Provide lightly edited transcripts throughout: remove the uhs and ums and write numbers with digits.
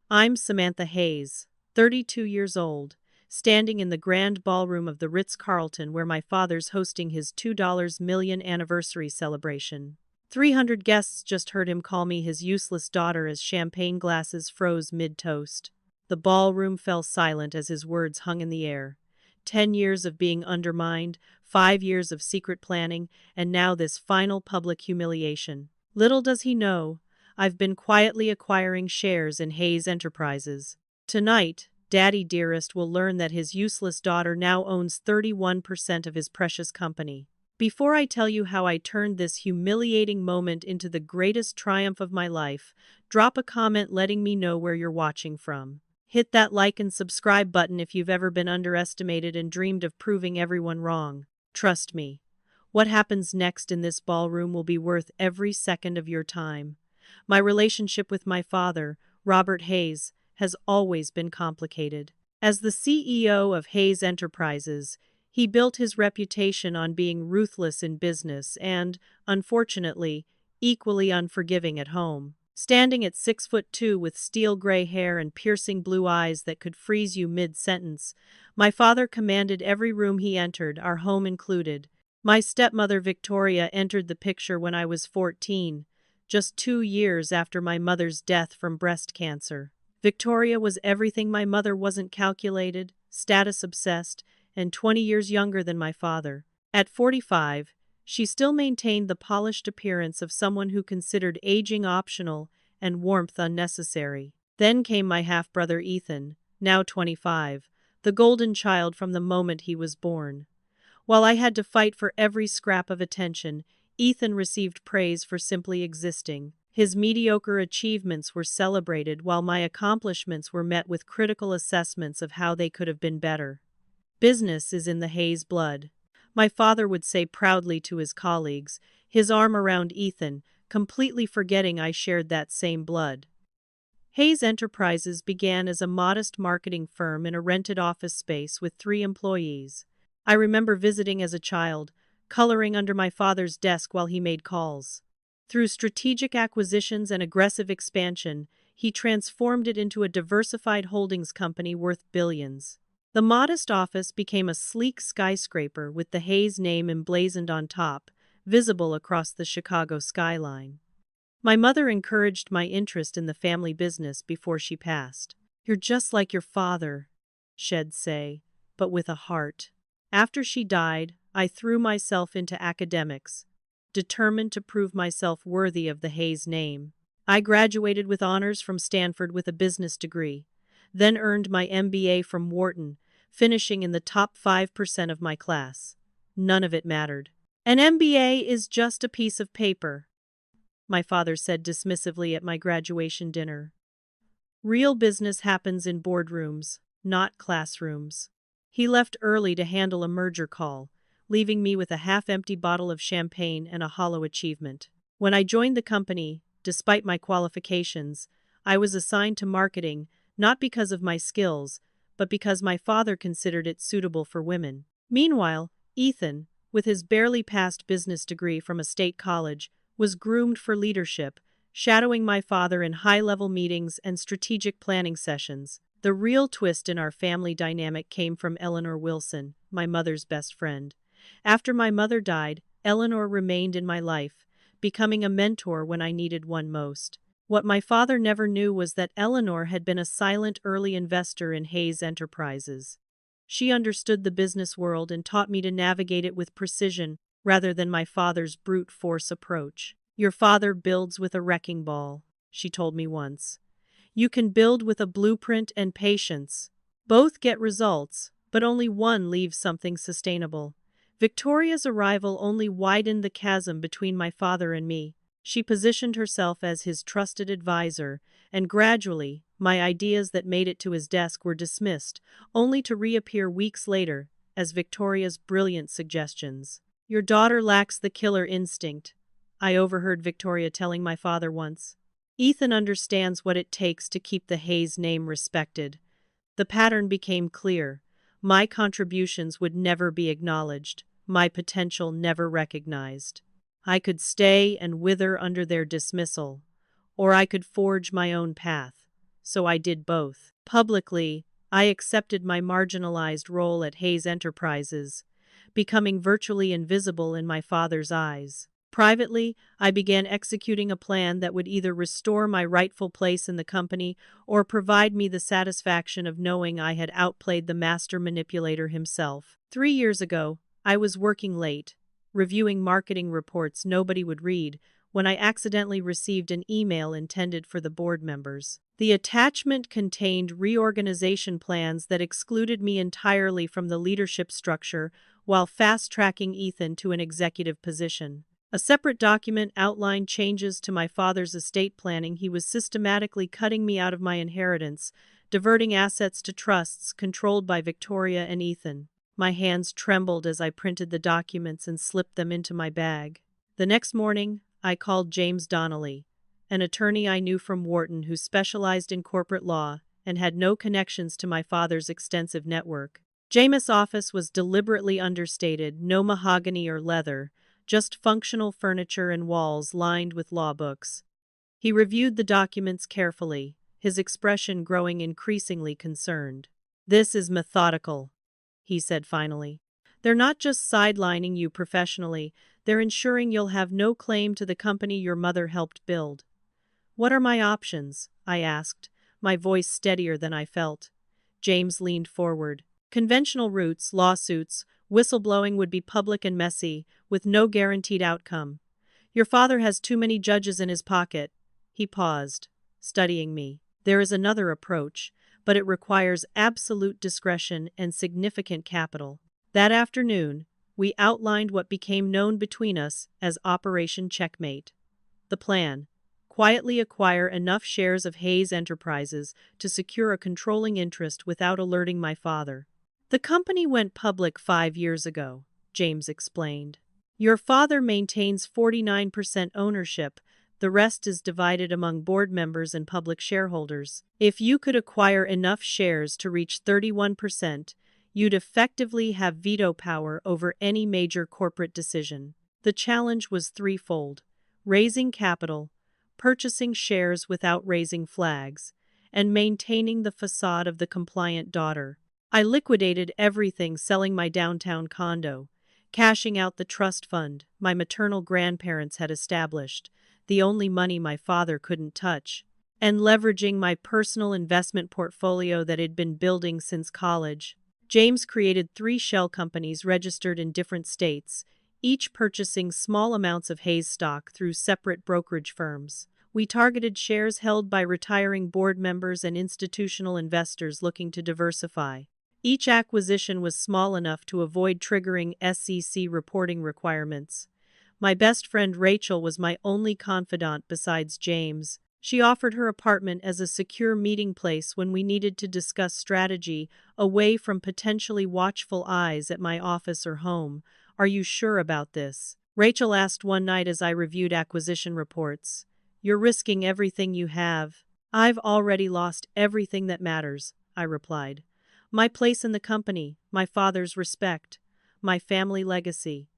I'm Samantha Hayes, 32 years old, standing in the grand ballroom of the Ritz-Carlton where my father's hosting his $2 million anniversary celebration. 300 guests just heard him call me his useless daughter as champagne glasses froze mid-toast. The ballroom fell silent as his words hung in the air. 10 years of being undermined, 5 years of secret planning, and now this final public humiliation. Little does he know, I've been quietly acquiring shares in Hayes Enterprises. Tonight, Daddy Dearest will learn that his useless daughter now owns 31% of his precious company. Before I tell you how I turned this humiliating moment into the greatest triumph of my life, drop a comment letting me know where you're watching from. Hit that like and subscribe button if you've ever been underestimated and dreamed of proving everyone wrong. Trust me, what happens next in this ballroom will be worth every second of your time. My relationship with my father, Robert Hayes, has always been complicated. As the CEO of Hayes Enterprises, he built his reputation on being ruthless in business and, unfortunately, equally unforgiving at home. Standing at 6'2" with steel gray hair and piercing blue eyes that could freeze you mid-sentence, my father commanded every room he entered, our home included. My stepmother Victoria entered the picture when I was 14, just 2 years after my mother's death from breast cancer. Victoria was everything my mother wasn't: calculated, status-obsessed, and 20 years younger than my father. At 45, she still maintained the polished appearance of someone who considered aging optional and warmth unnecessary. Then came my half-brother Ethan, now 25, the golden child from the moment he was born. While I had to fight for every scrap of attention, Ethan received praise for simply existing. His mediocre achievements were celebrated while my accomplishments were met with critical assessments of how they could have been better. Business is in the Hayes blood, my father would say proudly to his colleagues, his arm around Ethan, completely forgetting I shared that same blood. Hayes Enterprises began as a modest marketing firm in a rented office space with 3 employees. I remember visiting as a child, coloring under my father's desk while he made calls. Through strategic acquisitions and aggressive expansion, he transformed it into a diversified holdings company worth billions. The modest office became a sleek skyscraper with the Hayes name emblazoned on top, visible across the Chicago skyline. My mother encouraged my interest in the family business before she passed. "You're just like your father," she'd say, but with a heart. After she died, I threw myself into academics, determined to prove myself worthy of the Hayes name. I graduated with honors from Stanford with a business degree, then earned my MBA from Wharton, finishing in the top 5% of my class. None of it mattered. "An MBA is just a piece of paper," my father said dismissively at my graduation dinner. "Real business happens in boardrooms, not classrooms." He left early to handle a merger call, leaving me with a half-empty bottle of champagne and a hollow achievement. When I joined the company, despite my qualifications, I was assigned to marketing, not because of my skills, but because my father considered it suitable for women. Meanwhile, Ethan, with his barely passed business degree from a state college, was groomed for leadership, shadowing my father in high-level meetings and strategic planning sessions. The real twist in our family dynamic came from Eleanor Wilson, my mother's best friend. After my mother died, Eleanor remained in my life, becoming a mentor when I needed one most. What my father never knew was that Eleanor had been a silent early investor in Hayes Enterprises. She understood the business world and taught me to navigate it with precision rather than my father's brute force approach. "Your father builds with a wrecking ball," she told me once. "You can build with a blueprint and patience. Both get results, but only one leaves something sustainable." Victoria's arrival only widened the chasm between my father and me. She positioned herself as his trusted advisor, and gradually, my ideas that made it to his desk were dismissed, only to reappear weeks later as Victoria's brilliant suggestions. "Your daughter lacks the killer instinct," I overheard Victoria telling my father once. "Ethan understands what it takes to keep the Hayes name respected." The pattern became clear. My contributions would never be acknowledged, my potential never recognized. I could stay and wither under their dismissal, or I could forge my own path, so I did both. Publicly, I accepted my marginalized role at Hayes Enterprises, becoming virtually invisible in my father's eyes. Privately, I began executing a plan that would either restore my rightful place in the company or provide me the satisfaction of knowing I had outplayed the master manipulator himself. 3 years ago, I was working late, reviewing marketing reports nobody would read, when I accidentally received an email intended for the board members. The attachment contained reorganization plans that excluded me entirely from the leadership structure while fast-tracking Ethan to an executive position. A separate document outlined changes to my father's estate planning. He was systematically cutting me out of my inheritance, diverting assets to trusts controlled by Victoria and Ethan. My hands trembled as I printed the documents and slipped them into my bag. The next morning, I called James Donnelly, an attorney I knew from Wharton who specialized in corporate law and had no connections to my father's extensive network. James' office was deliberately understated, no mahogany or leather, just functional furniture and walls lined with law books. He reviewed the documents carefully, his expression growing increasingly concerned. "This is methodical," he said finally. "They're not just sidelining you professionally, they're ensuring you'll have no claim to the company your mother helped build." "What are my options?" I asked, my voice steadier than I felt. James leaned forward. "Conventional routes, lawsuits, whistleblowing would be public and messy, with no guaranteed outcome. Your father has too many judges in his pocket." He paused, studying me. "There is another approach, but it requires absolute discretion and significant capital." That afternoon, we outlined what became known between us as Operation Checkmate. The plan: quietly acquire enough shares of Hayes Enterprises to secure a controlling interest without alerting my father. "The company went public 5 years ago," James explained. "Your father maintains 49% ownership. The rest is divided among board members and public shareholders. If you could acquire enough shares to reach 31%, you'd effectively have veto power over any major corporate decision." The challenge was threefold: raising capital, purchasing shares without raising flags, and maintaining the facade of the compliant daughter. I liquidated everything, selling my downtown condo, cashing out the trust fund my maternal grandparents had established, the only money my father couldn't touch, and leveraging my personal investment portfolio that had been building since college. James created 3 shell companies registered in different states, each purchasing small amounts of Hayes stock through separate brokerage firms. We targeted shares held by retiring board members and institutional investors looking to diversify. Each acquisition was small enough to avoid triggering SEC reporting requirements. My best friend Rachel was my only confidant besides James. She offered her apartment as a secure meeting place when we needed to discuss strategy, away from potentially watchful eyes at my office or home. "Are you sure about this?" Rachel asked one night as I reviewed acquisition reports. "You're risking everything you have." "I've already lost everything that matters," I replied. "My place in the company, my father's respect, my family legacy.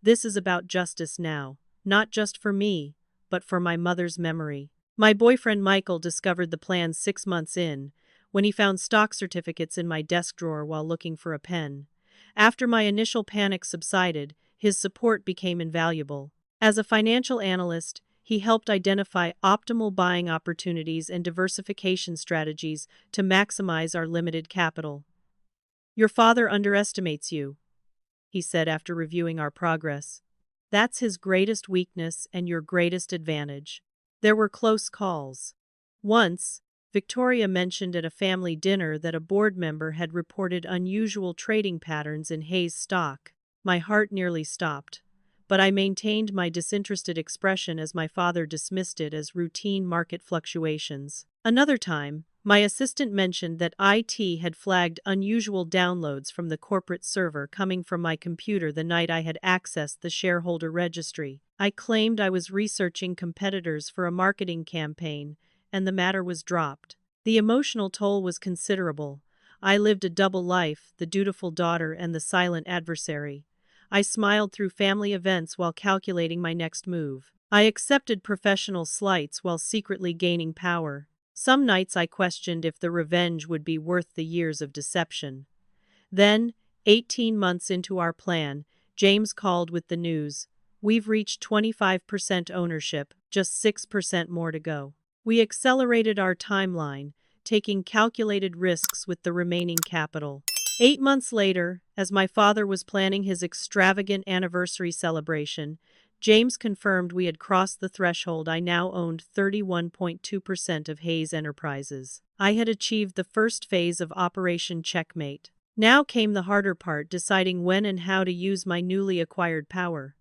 This is about justice now, not just for me, but for my mother's memory." My boyfriend Michael discovered the plan 6 months in, when he found stock certificates in my desk drawer while looking for a pen. After my initial panic subsided, his support became invaluable. As a financial analyst, he helped identify optimal buying opportunities and diversification strategies to maximize our limited capital. "Your father underestimates you," he said after reviewing our progress. "That's his greatest weakness and your greatest advantage." There were close calls. Once, Victoria mentioned at a family dinner that a board member had reported unusual trading patterns in Hayes stock. My heart nearly stopped, but I maintained my disinterested expression as my father dismissed it as routine market fluctuations. Another time, my assistant mentioned that IT had flagged unusual downloads from the corporate server coming from my computer the night I had accessed the shareholder registry. I claimed I was researching competitors for a marketing campaign, and the matter was dropped. The emotional toll was considerable. I lived a double life, the dutiful daughter and the silent adversary. I smiled through family events while calculating my next move. I accepted professional slights while secretly gaining power. Some nights I questioned if the revenge would be worth the years of deception. Then, 18 months into our plan, James called with the news. We've reached 25% ownership, just 6% more to go. We accelerated our timeline, taking calculated risks with the remaining capital. 8 months later, as my father was planning his extravagant anniversary celebration, James confirmed we had crossed the threshold. I now owned 31.2% of Hayes Enterprises. I had achieved the first phase of Operation Checkmate. Now came the harder part, deciding when and how to use my newly acquired power.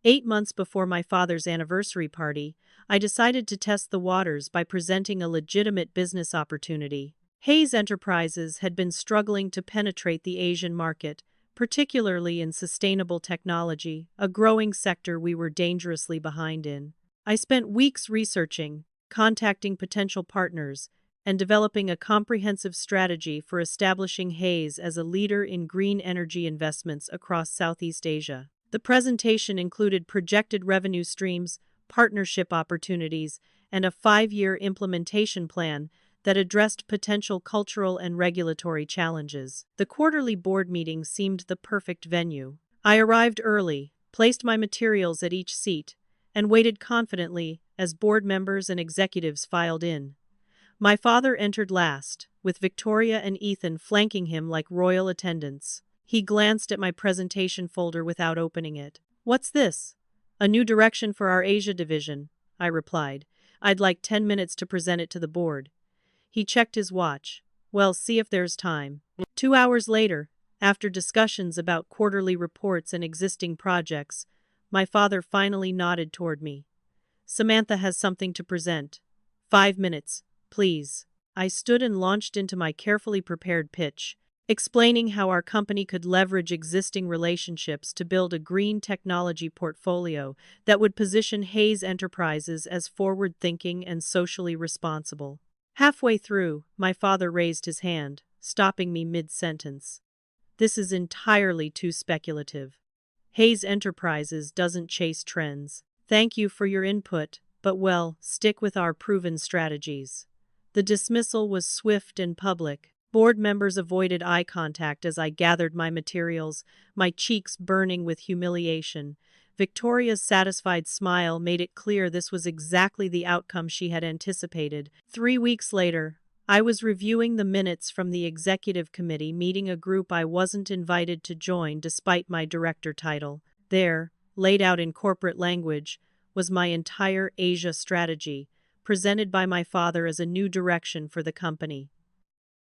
8 months before my father's anniversary party, I decided to test the waters by presenting a legitimate business opportunity. Hayes Enterprises had been struggling to penetrate the Asian market, particularly in sustainable technology, a growing sector we were dangerously behind in. I spent weeks researching, contacting potential partners, and developing a comprehensive strategy for establishing Hayes as a leader in green energy investments across Southeast Asia. The presentation included projected revenue streams, partnership opportunities, and a 5-year implementation plan that addressed potential cultural and regulatory challenges. The quarterly board meeting seemed the perfect venue. I arrived early, placed my materials at each seat, and waited confidently as board members and executives filed in. My father entered last, with Victoria and Ethan flanking him like royal attendants. He glanced at my presentation folder without opening it. "What's this?" "A new direction for our Asia division," I replied. "I'd like 10 minutes to present it to the board." He checked his watch. "Well, see if there's time." 2 hours later, after discussions about quarterly reports and existing projects, my father finally nodded toward me. "Samantha has something to present. 5 minutes, please." I stood and launched into my carefully prepared pitch, explaining how our company could leverage existing relationships to build a green technology portfolio that would position Hayes Enterprises as forward-thinking and socially responsible. Halfway through, my father raised his hand, stopping me mid-sentence. "This is entirely too speculative. Hayes Enterprises doesn't chase trends. Thank you for your input, but well, stick with our proven strategies." The dismissal was swift and public. Board members avoided eye contact as I gathered my materials, my cheeks burning with humiliation. Victoria's satisfied smile made it clear this was exactly the outcome she had anticipated. 3 weeks later, I was reviewing the minutes from the executive committee meeting, a group I wasn't invited to join despite my director title. There, laid out in corporate language, was my entire Asia strategy, presented by my father as a new direction for the company.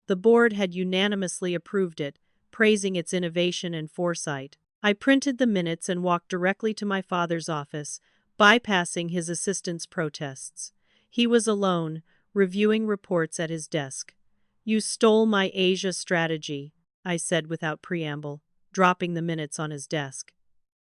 The board had unanimously approved it, praising its innovation and foresight. I printed the minutes and walked directly to my father's office, bypassing his assistant's protests. He was alone, reviewing reports at his desk. "You stole my Asia strategy," I said without preamble, dropping the minutes on his desk.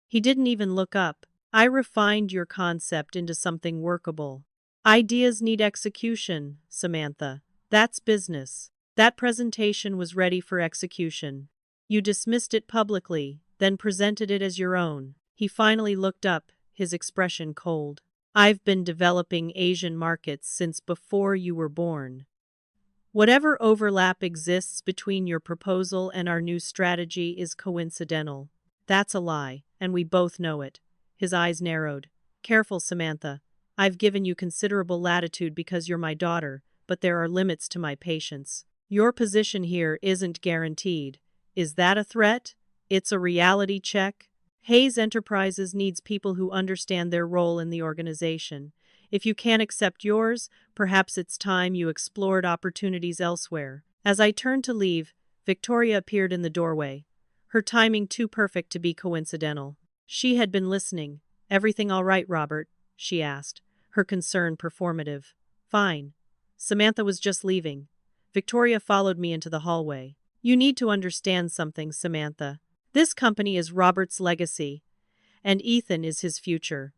He didn't even look up. "I refined your concept into something workable. Ideas need execution, Samantha. That's business." That presentation was ready for execution. "You dismissed it publicly, then presented it as your own." He finally looked up, his expression cold. "I've been developing Asian markets since before you were born. Whatever overlap exists between your proposal and our new strategy is coincidental. That's a lie, and we both know it." His eyes narrowed. "Careful, Samantha. I've given you considerable latitude because you're my daughter, but there are limits to my patience. Your position here isn't guaranteed. Is that a threat? It's a reality check. Hayes Enterprises needs people who understand their role in the organization. If you can't accept yours, perhaps it's time you explored opportunities elsewhere." As I turned to leave, Victoria appeared in the doorway, her timing too perfect to be coincidental. She had been listening. "Everything all right, Robert?" she asked, her concern performative. "Fine." Samantha was just leaving. Victoria followed me into the hallway. "You need to understand something, Samantha. This company is Robert's legacy, and Ethan is his future.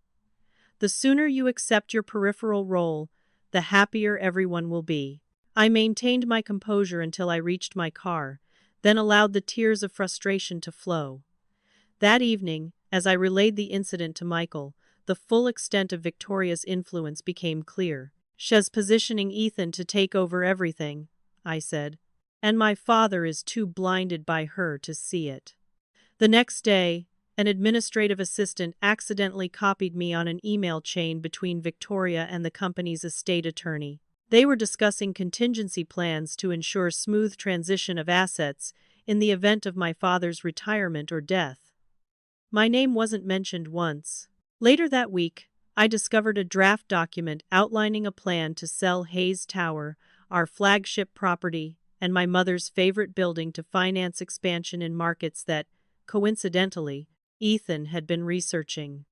The sooner you accept your peripheral role, the happier everyone will be." I maintained my composure until I reached my car, then allowed the tears of frustration to flow. That evening, as I relayed the incident to Michael, the full extent of Victoria's influence became clear. She's positioning Ethan to take over everything, I said. And my father is too blinded by her to see it. The next day, an administrative assistant accidentally copied me on an email chain between Victoria and the company's estate attorney. They were discussing contingency plans to ensure smooth transition of assets in the event of my father's retirement or death. My name wasn't mentioned once. Later that week, I discovered a draft document outlining a plan to sell Hayes Tower, our flagship property, and my mother's favorite building to finance expansion in markets that, coincidentally, Ethan had been researching.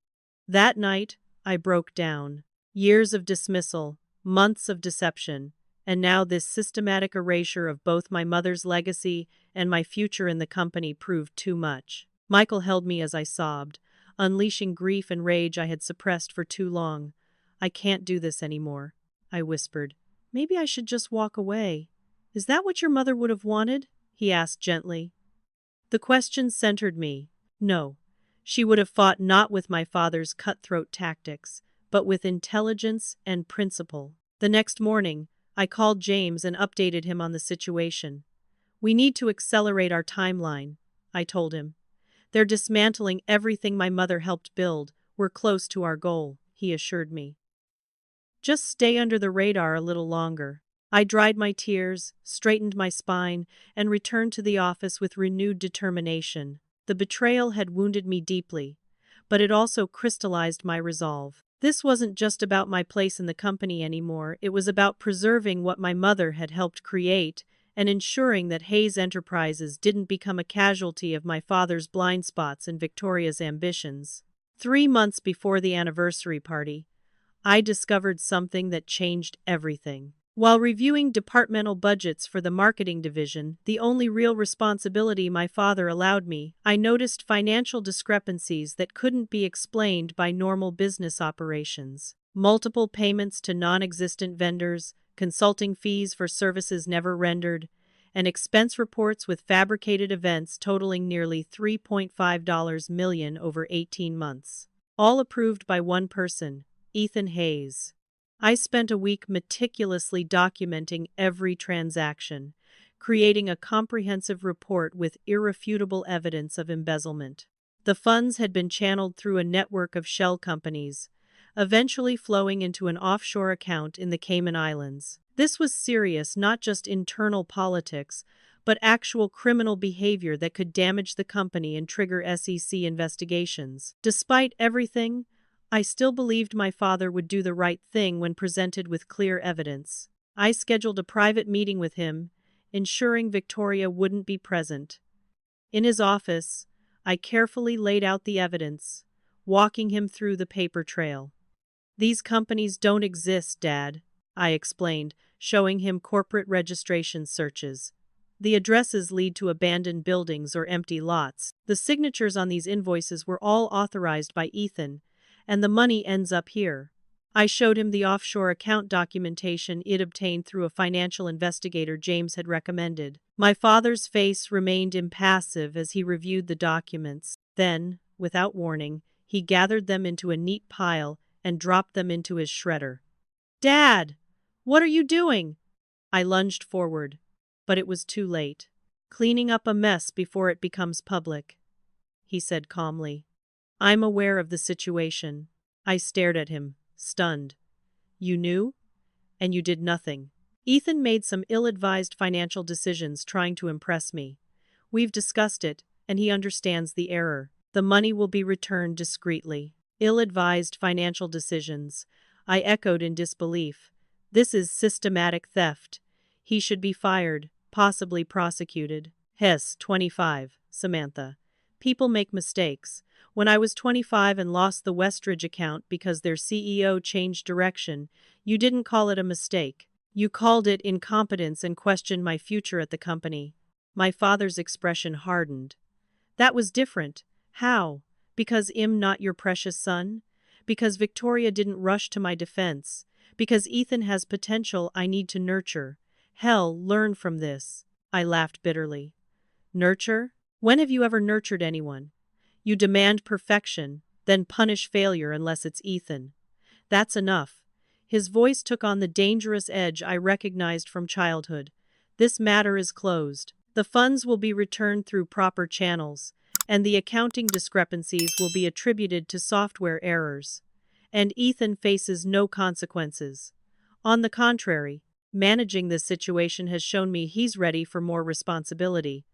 That night, I broke down. Years of dismissal, months of deception, and now this systematic erasure of both my mother's legacy and my future in the company proved too much. Michael held me as I sobbed, unleashing grief and rage I had suppressed for too long. I can't do this anymore, I whispered. Maybe I should just walk away. Is that what your mother would have wanted? He asked gently. The question centered me. No. She would have fought not with my father's cutthroat tactics, but with intelligence and principle. The next morning, I called James and updated him on the situation. We need to accelerate our timeline, I told him. They're dismantling everything my mother helped build. We're close to our goal, he assured me. Just stay under the radar a little longer. I dried my tears, straightened my spine, and returned to the office with renewed determination. The betrayal had wounded me deeply, but it also crystallized my resolve. This wasn't just about my place in the company anymore, it was about preserving what my mother had helped create and ensuring that Hayes Enterprises didn't become a casualty of my father's blind spots and Victoria's ambitions. 3 months before the anniversary party, I discovered something that changed everything. While reviewing departmental budgets for the marketing division, the only real responsibility my father allowed me, I noticed financial discrepancies that couldn't be explained by normal business operations. Multiple payments to non-existent vendors, consulting fees for services never rendered, and expense reports with fabricated events totaling nearly $3.5 million over 18 months. All approved by one person, Ethan Hayes. I spent a week meticulously documenting every transaction, creating a comprehensive report with irrefutable evidence of embezzlement. The funds had been channeled through a network of shell companies, eventually flowing into an offshore account in the Cayman Islands. This was serious, not just internal politics, but actual criminal behavior that could damage the company and trigger SEC investigations. Despite everything, I still believed my father would do the right thing when presented with clear evidence. I scheduled a private meeting with him, ensuring Victoria wouldn't be present. In his office, I carefully laid out the evidence, walking him through the paper trail. These companies don't exist, Dad, I explained, showing him corporate registration searches. The addresses lead to abandoned buildings or empty lots. The signatures on these invoices were all authorized by Ethan, and the money ends up here. I showed him the offshore account documentation it obtained through a financial investigator James had recommended. My father's face remained impassive as he reviewed the documents. Then, without warning, he gathered them into a neat pile and dropped them into his shredder. Dad! What are you doing? I lunged forward, but it was too late. Cleaning up a mess before it becomes public, he said calmly. I'm aware of the situation. I stared at him, stunned. You knew? And you did nothing. Ethan made some ill-advised financial decisions trying to impress me. We've discussed it, and he understands the error. The money will be returned discreetly. Ill-advised financial decisions. I echoed in disbelief. This is systematic theft. He should be fired, possibly prosecuted. Hess, 25, Samantha. People make mistakes. When I was 25 and lost the Westridge account because their CEO changed direction, you didn't call it a mistake. You called it incompetence and questioned my future at the company. My father's expression hardened. That was different. How? Because I'm not your precious son? Because Victoria didn't rush to my defense? Because Ethan has potential I need to nurture? Hell, learn from this. I laughed bitterly. Nurture? When have you ever nurtured anyone? You demand perfection, then punish failure unless it's Ethan. That's enough. His voice took on the dangerous edge I recognized from childhood. This matter is closed. The funds will be returned through proper channels, and the accounting discrepancies will be attributed to software errors. And Ethan faces no consequences. On the contrary, managing this situation has shown me he's ready for more responsibility.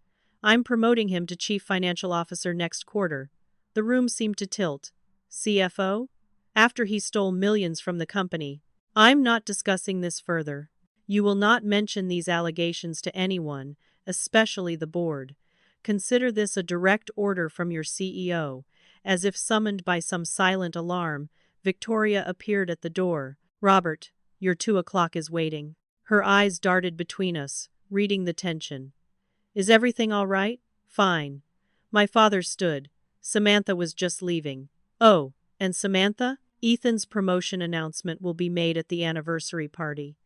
I'm promoting him to Chief Financial Officer next quarter. The room seemed to tilt. CFO? After he stole millions from the company. I'm not discussing this further. You will not mention these allegations to anyone, especially the board. Consider this a direct order from your CEO. As if summoned by some silent alarm, Victoria appeared at the door. Robert, your 2 o'clock is waiting. Her eyes darted between us, reading the tension. Is everything all right? Fine. My father stood. Samantha was just leaving. Oh, and Samantha? Ethan's promotion announcement will be made at the anniversary party.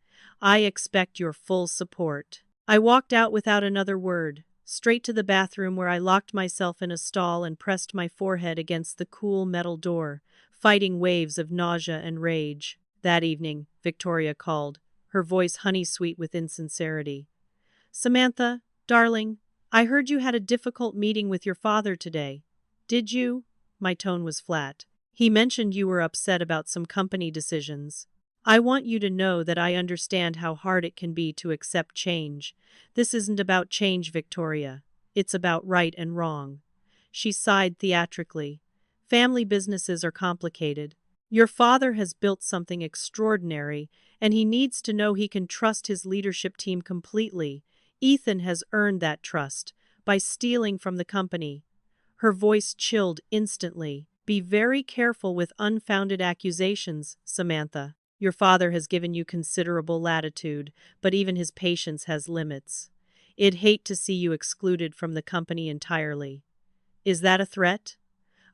I expect your full support. I walked out without another word, straight to the bathroom where I locked myself in a stall and pressed my forehead against the cool metal door, fighting waves of nausea and rage. That evening, Victoria called, her voice honey-sweet with insincerity. Samantha, darling, I heard you had a difficult meeting with your father today. Did you? My tone was flat. He mentioned you were upset about some company decisions. I want you to know that I understand how hard it can be to accept change. This isn't about change, Victoria. It's about right and wrong. She sighed theatrically. Family businesses are complicated. Your father has built something extraordinary, and he needs to know he can trust his leadership team completely. Ethan has earned that trust by stealing from the company. Her voice chilled instantly. Be very careful with unfounded accusations, Samantha. Your father has given you considerable latitude, but even his patience has limits. I'd hate to see you excluded from the company entirely. Is that a threat?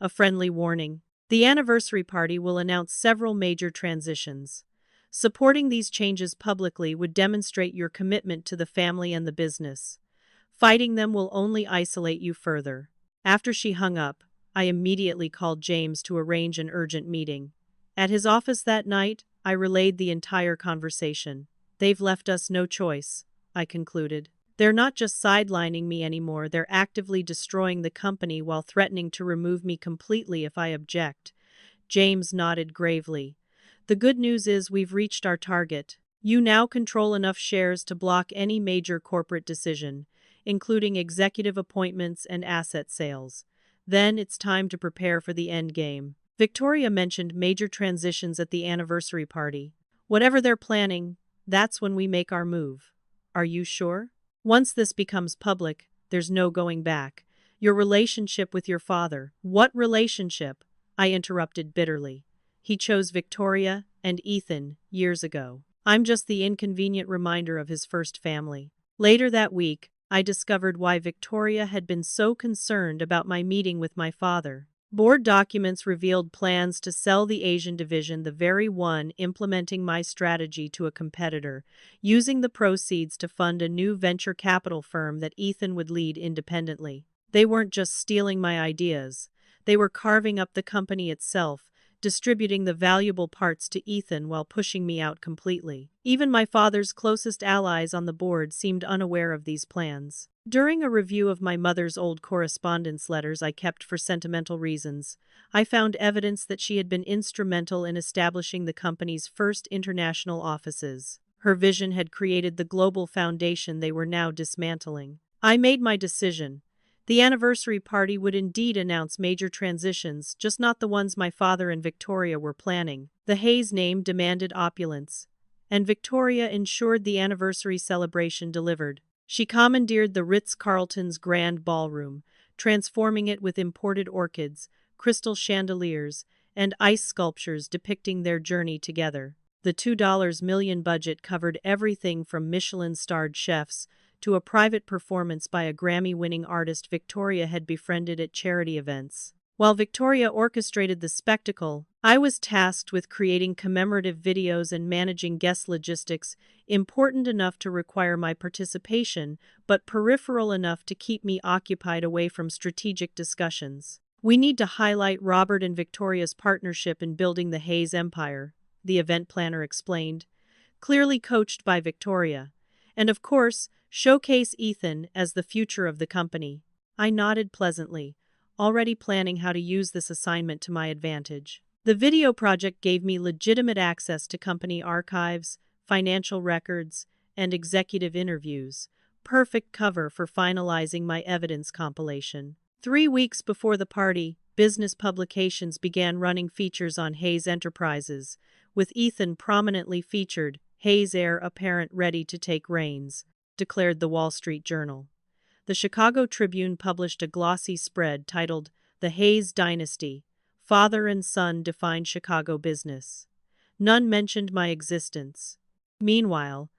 A friendly warning. The anniversary party will announce several major transitions. Supporting these changes publicly would demonstrate your commitment to the family and the business. Fighting them will only isolate you further. After she hung up, I immediately called James to arrange an urgent meeting. At his office that night, I relayed the entire conversation. They've left us no choice, I concluded. They're not just sidelining me anymore, they're actively destroying the company while threatening to remove me completely if I object. James nodded gravely. The good news is we've reached our target. You now control enough shares to block any major corporate decision, including executive appointments and asset sales. Then it's time to prepare for the end game. Victoria mentioned major transitions at the anniversary party. Whatever they're planning, that's when we make our move. Are you sure? Once this becomes public, there's no going back. Your relationship with your father. What relationship? I interrupted bitterly. He chose Victoria and Ethan years ago. I'm just the inconvenient reminder of his first family. Later that week, I discovered why Victoria had been so concerned about my meeting with my father. Board documents revealed plans to sell the Asian division, the very one implementing my strategy, to a competitor, using the proceeds to fund a new venture capital firm that Ethan would lead independently. They weren't just stealing my ideas. They were carving up the company itself, distributing the valuable parts to Ethan while pushing me out completely. Even my father's closest allies on the board seemed unaware of these plans. During a review of my mother's old correspondence letters I kept for sentimental reasons, I found evidence that she had been instrumental in establishing the company's first international offices. Her vision had created the global foundation they were now dismantling. I made my decision. The anniversary party would indeed announce major transitions, just not the ones my father and Victoria were planning. The Hayes name demanded opulence, and Victoria ensured the anniversary celebration delivered. She commandeered the Ritz-Carlton's grand ballroom, transforming it with imported orchids, crystal chandeliers, and ice sculptures depicting their journey together. The $2 million budget covered everything from Michelin-starred chefs to a private performance by a Grammy-winning artist Victoria had befriended at charity events. While Victoria orchestrated the spectacle, I was tasked with creating commemorative videos and managing guest logistics, important enough to require my participation, but peripheral enough to keep me occupied away from strategic discussions. We need to highlight Robert and Victoria's partnership in building the Hayes empire, the event planner explained, clearly coached by Victoria. And of course, showcase Ethan as the future of the company. I nodded pleasantly, already planning how to use this assignment to my advantage. The video project gave me legitimate access to company archives, financial records, and executive interviews. Perfect cover for finalizing my evidence compilation. 3 weeks before the party, business publications began running features on Hayes Enterprises, with Ethan prominently featured, Hayes heir apparent ready to take reins, declared the Wall Street Journal. The Chicago Tribune published a glossy spread titled, The Hayes Dynasty, Father and Son Define Chicago Business. None mentioned my existence. Meanwhile,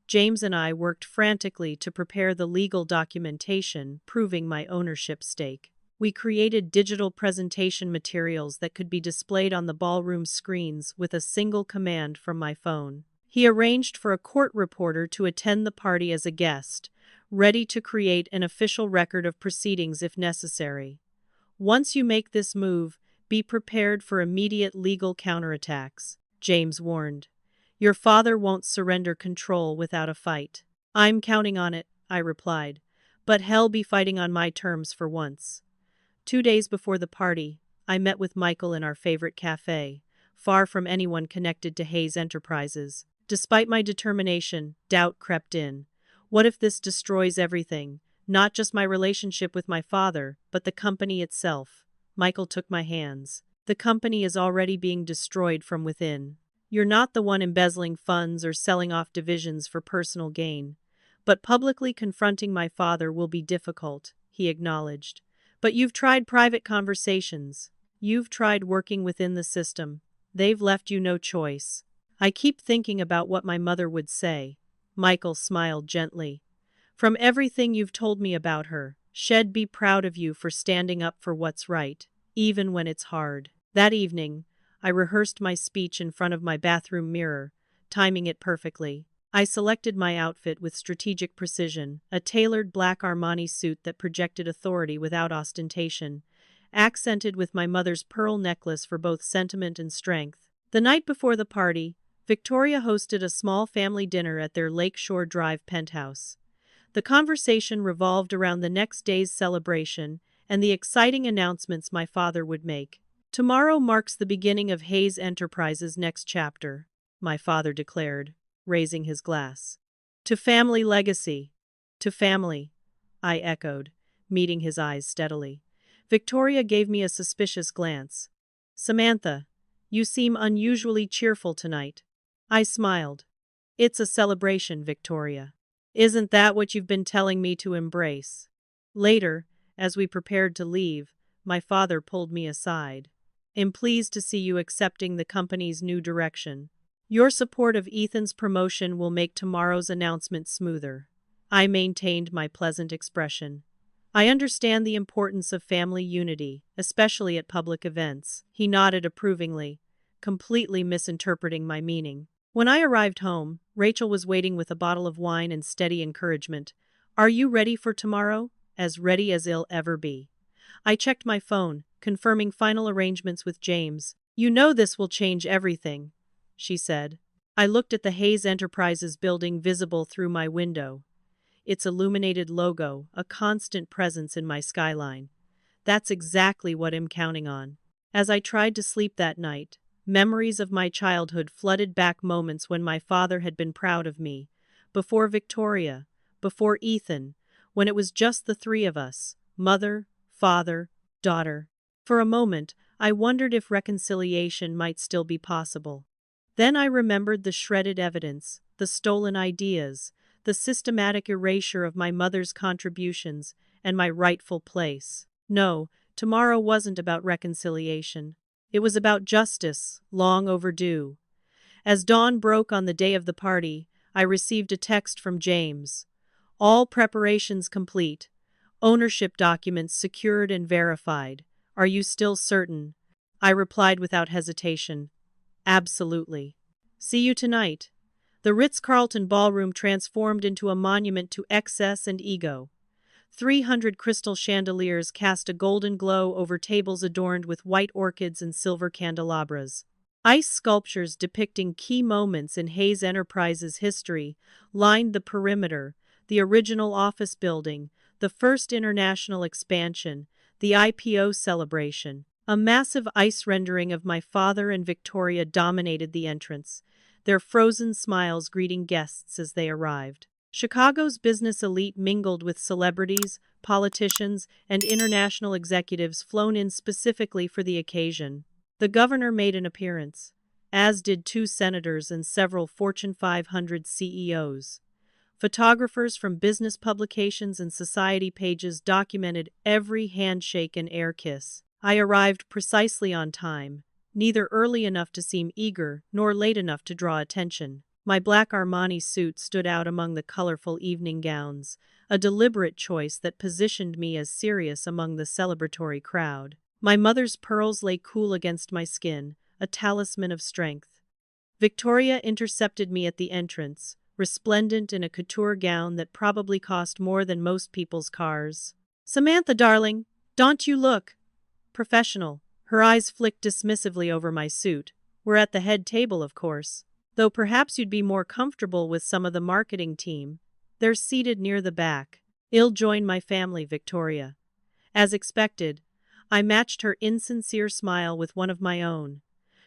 James and I worked frantically to prepare the legal documentation proving my ownership stake. We created digital presentation materials that could be displayed on the ballroom screens with a single command from my phone. He arranged for a court reporter to attend the party as a guest, ready to create an official record of proceedings if necessary. Once you make this move, be prepared for immediate legal counterattacks, James warned. Your father won't surrender control without a fight. I'm counting on it, I replied, but hell be fighting on my terms for once. 2 days before the party, I met with Michael in our favorite cafe, far from anyone connected to Hayes Enterprises. Despite my determination, doubt crept in. What if this destroys everything, not just my relationship with my father, but the company itself? Michael took my hands. The company is already being destroyed from within. You're not the one embezzling funds or selling off divisions for personal gain. But publicly confronting my father will be difficult, he acknowledged. But you've tried private conversations. You've tried working within the system. They've left you no choice. I keep thinking about what my mother would say. Michael smiled gently. From everything you've told me about her, she'd be proud of you for standing up for what's right, even when it's hard. That evening, I rehearsed my speech in front of my bathroom mirror, timing it perfectly. I selected my outfit with strategic precision, a tailored black Armani suit that projected authority without ostentation, accented with my mother's pearl necklace for both sentiment and strength. The night before the party, Victoria hosted a small family dinner at their Lakeshore Drive penthouse. The conversation revolved around the next day's celebration and the exciting announcements my father would make. Tomorrow marks the beginning of Hayes Enterprises' next chapter, my father declared, raising his glass. To family legacy. To family, I echoed, meeting his eyes steadily. Victoria gave me a suspicious glance. Samantha, you seem unusually cheerful tonight. I smiled. It's a celebration, Victoria. Isn't that what you've been telling me to embrace? Later, as we prepared to leave, my father pulled me aside. I'm pleased to see you accepting the company's new direction. Your support of Ethan's promotion will make tomorrow's announcement smoother. I maintained my pleasant expression. I understand the importance of family unity, especially at public events. He nodded approvingly, completely misinterpreting my meaning. When I arrived home, Rachel was waiting with a bottle of wine and steady encouragement. Are you ready for tomorrow? As ready as I'll ever be. I checked my phone, confirming final arrangements with James. You know this will change everything, she said. I looked at the Hayes Enterprises building visible through my window. Its illuminated logo, a constant presence in my skyline. That's exactly what I'm counting on. As I tried to sleep that night, memories of my childhood flooded back, moments when my father had been proud of me, before Victoria, before Ethan, when it was just the three of us, mother, father, daughter. For a moment, I wondered if reconciliation might still be possible. Then I remembered the shredded evidence, the stolen ideas, the systematic erasure of my mother's contributions, and my rightful place. No, tomorrow wasn't about reconciliation. It was about justice, long overdue. As dawn broke on the day of the party, I received a text from James. All preparations complete. Ownership documents secured and verified. Are you still certain? I replied without hesitation. Absolutely. See you tonight. The Ritz-Carlton ballroom transformed into a monument to excess and ego. 300 crystal chandeliers cast a golden glow over tables adorned with white orchids and silver candelabras. Ice sculptures depicting key moments in Hayes Enterprises' history lined the perimeter: the original office building, the first international expansion, the IPO celebration. A massive ice rendering of my father and Victoria dominated the entrance, their frozen smiles greeting guests as they arrived. Chicago's business elite mingled with celebrities, politicians, and international executives flown in specifically for the occasion. The governor made an appearance, as did 2 senators and several Fortune 500 CEOs. Photographers from business publications and society pages documented every handshake and air kiss. I arrived precisely on time, neither early enough to seem eager nor late enough to draw attention. My black Armani suit stood out among the colorful evening gowns, a deliberate choice that positioned me as serious among the celebratory crowd. My mother's pearls lay cool against my skin, a talisman of strength. Victoria intercepted me at the entrance, resplendent in a couture gown that probably cost more than most people's cars. "Samantha, darling, don't you look professional?" Her eyes flicked dismissively over my suit. "We're at the head table, of course. Though perhaps you'd be more comfortable with some of the marketing team. They're seated near the back." "I'll join my family, Victoria." As expected, I matched her insincere smile with one of my own.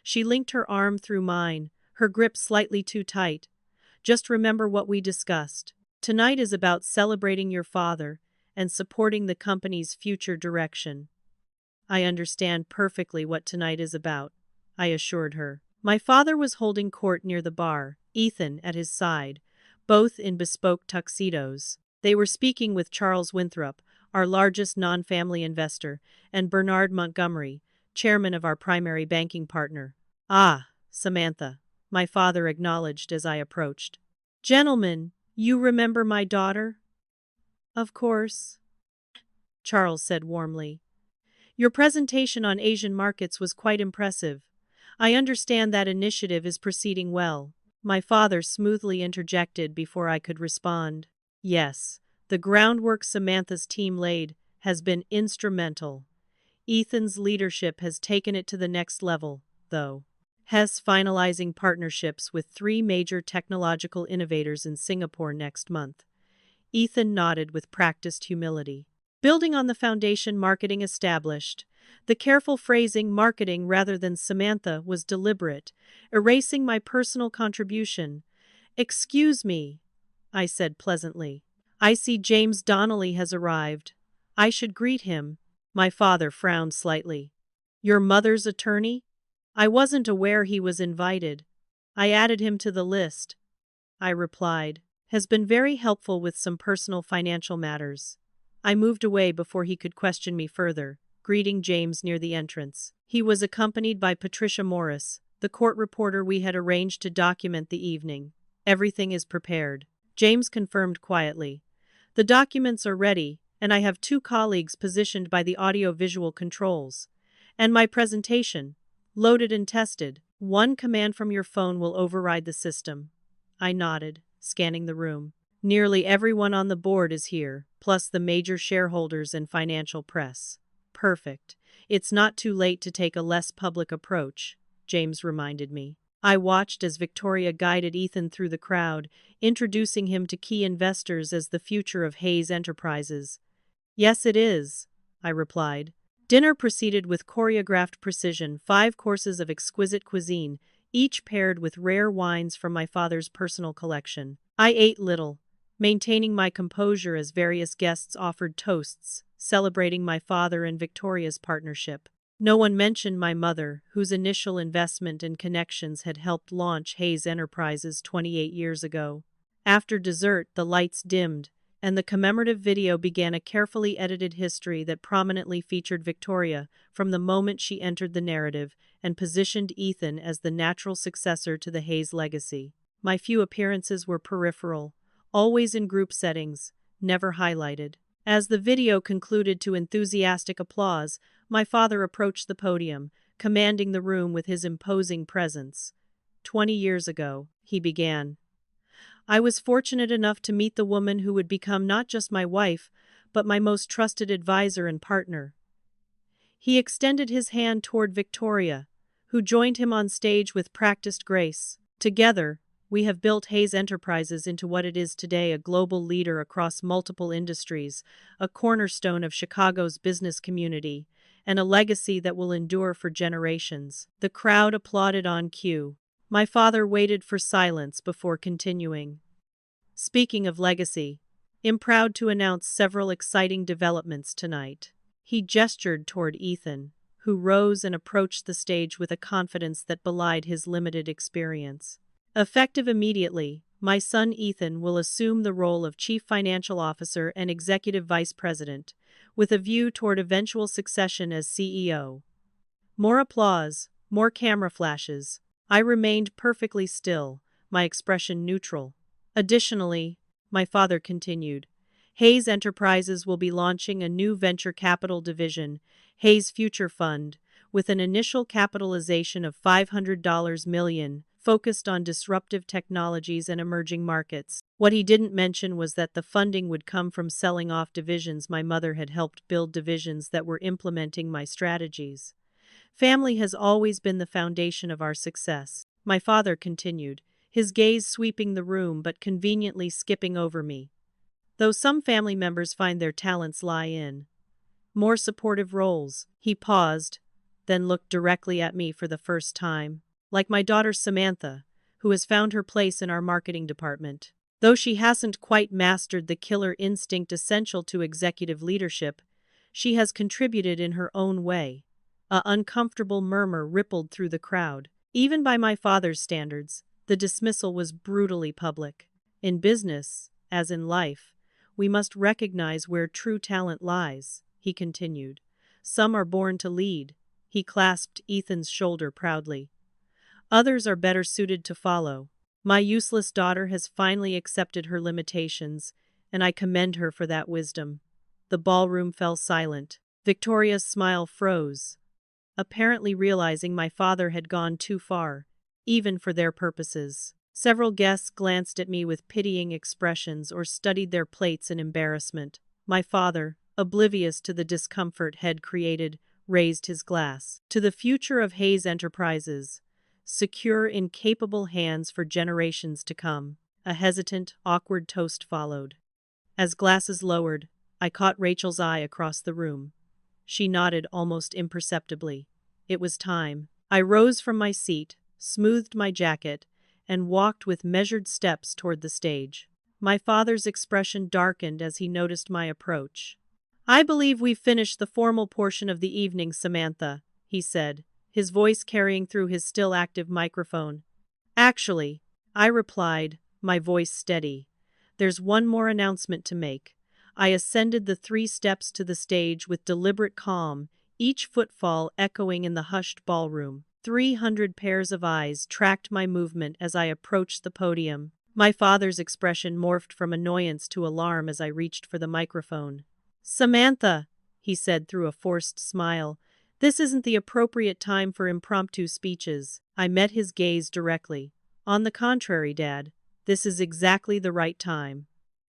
She linked her arm through mine, her grip slightly too tight. "Just remember what we discussed. Tonight is about celebrating your father and supporting the company's future direction." "I understand perfectly what tonight is about," I assured her. My father was holding court near the bar, Ethan at his side, both in bespoke tuxedos. They were speaking with Charles Winthrop, our largest non-family investor, and Bernard Montgomery, chairman of our primary banking partner. "Ah, Samantha," my father acknowledged as I approached. "Gentlemen, you remember my daughter?" "Of course," Charles said warmly. "Your presentation on Asian markets was quite impressive. I understand that initiative is proceeding well." My father smoothly interjected before I could respond. "Yes, the groundwork Samantha's team laid has been instrumental. Ethan's leadership has taken it to the next level, though. Hess finalizing partnerships with 3 major technological innovators in Singapore next month." Ethan nodded with practiced humility. "Building on the foundation marketing established." The careful phrasing "marketing" rather than Samantha was deliberate, erasing my personal contribution. "Excuse me," I said pleasantly. "I see James Donnelly has arrived. I should greet him." My father frowned slightly. "Your mother's attorney? I wasn't aware he was invited." "I added him to the list," I replied. "Has been very helpful with some personal financial matters." I moved away before he could question me further, greeting James near the entrance. He was accompanied by Patricia Morris, the court reporter we had arranged to document the evening. "Everything is prepared," James confirmed quietly. "The documents are ready, and I have 2 colleagues positioned by the audio-visual controls. And my presentation, loaded and tested. One command from your phone will override the system." I nodded, scanning the room. "Nearly everyone on the board is here, plus the major shareholders and financial press." "Perfect. It's not too late to take a less public approach," James reminded me. I watched as Victoria guided Ethan through the crowd, introducing him to key investors as the future of Hayes Enterprises. "Yes, it is," I replied. Dinner proceeded with choreographed precision, 5 courses of exquisite cuisine, each paired with rare wines from my father's personal collection. I ate little, maintaining my composure as various guests offered toasts, celebrating my father and Victoria's partnership. No one mentioned my mother, whose initial investment and connections had helped launch Hayes Enterprises 28 years ago. After dessert, the lights dimmed, and the commemorative video began a carefully edited history that prominently featured Victoria from the moment she entered the narrative and positioned Ethan as the natural successor to the Hayes legacy. My few appearances were peripheral, always in group settings, never highlighted. As the video concluded to enthusiastic applause, my father approached the podium, commanding the room with his imposing presence. 20 years ago, he began. I was fortunate enough to meet the woman who would become not just my wife, but my most trusted advisor and partner. He extended his hand toward Victoria, who joined him on stage with practiced grace. Together, we have built Hayes Enterprises into what it is today, a global leader across multiple industries, a cornerstone of Chicago's business community, and a legacy that will endure for generations. The crowd applauded on cue. My father waited for silence before continuing. Speaking of legacy, I'm proud to announce several exciting developments tonight. He gestured toward Ethan, who rose and approached the stage with a confidence that belied his limited experience. Effective immediately, my son Ethan will assume the role of Chief Financial Officer and Executive Vice President, with a view toward eventual succession as CEO. More applause, more camera flashes. I remained perfectly still, my expression neutral. Additionally, my father continued, Hayes Enterprises will be launching a new venture capital division, Hayes Future Fund, with an initial capitalization of $500 million, focused on disruptive technologies and emerging markets. What he didn't mention was that the funding would come from selling off divisions my mother had helped build, divisions that were implementing my strategies. Family has always been the foundation of our success, my father continued, his gaze sweeping the room but conveniently skipping over me. Though some family members find their talents lie in more supportive roles, he paused, then looked directly at me for the first time. Like my daughter Samantha, who has found her place in our marketing department. Though she hasn't quite mastered the killer instinct essential to executive leadership, she has contributed in her own way. An uncomfortable murmur rippled through the crowd. Even by my father's standards, the dismissal was brutally public. In business, as in life, we must recognize where true talent lies, he continued. Some are born to lead. He clasped Ethan's shoulder proudly. Others are better suited to follow. My useless daughter has finally accepted her limitations, and I commend her for that wisdom. The ballroom fell silent. Victoria's smile froze, apparently realizing my father had gone too far, even for their purposes. Several guests glanced at me with pitying expressions or studied their plates in embarrassment. My father, oblivious to the discomfort had created, raised his glass. To the future of Hayes Enterprises, secure in capable hands for generations to come. A hesitant, awkward toast followed. As glasses lowered, I caught Rachel's eye across the room. She nodded almost imperceptibly. It was time. I rose from my seat, smoothed my jacket, and walked with measured steps toward the stage. My father's expression darkened as he noticed my approach. I believe we've finished the formal portion of the evening, Samantha, he said, his voice carrying through his still active microphone. Actually, I replied, my voice steady. There's one more announcement to make. I ascended the 3 steps to the stage with deliberate calm, each footfall echoing in the hushed ballroom. 300 pairs of eyes tracked my movement as I approached the podium. My father's expression morphed from annoyance to alarm as I reached for the microphone. Samantha, he said through a forced smile, this isn't the appropriate time for impromptu speeches. I met his gaze directly. On the contrary, Dad, this is exactly the right time.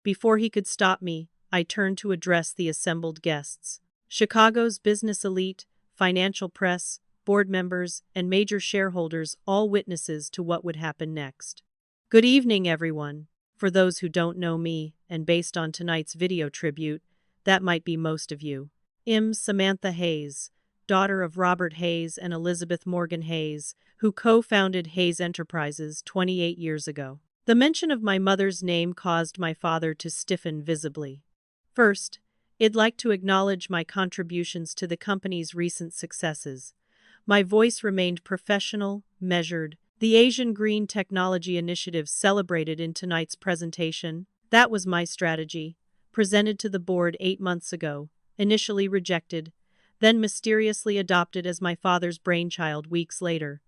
Before he could stop me, I turned to address the assembled guests. Chicago's business elite, financial press, board members, and major shareholders, all witnesses to what would happen next. Good evening, everyone. For those who don't know me, and based on tonight's video tribute, that might be most of you. I'm Samantha Hayes, daughter of Robert Hayes and Elizabeth Morgan Hayes, who co-founded Hayes Enterprises 28 years ago. The mention of my mother's name caused my father to stiffen visibly. First, I'd like to acknowledge my contributions to the company's recent successes. My voice remained professional, measured. The Asian Green Technology Initiative celebrated in tonight's presentation. That was my strategy, presented to the board 8 months ago, initially rejected, then mysteriously adopted as my father's brainchild weeks later.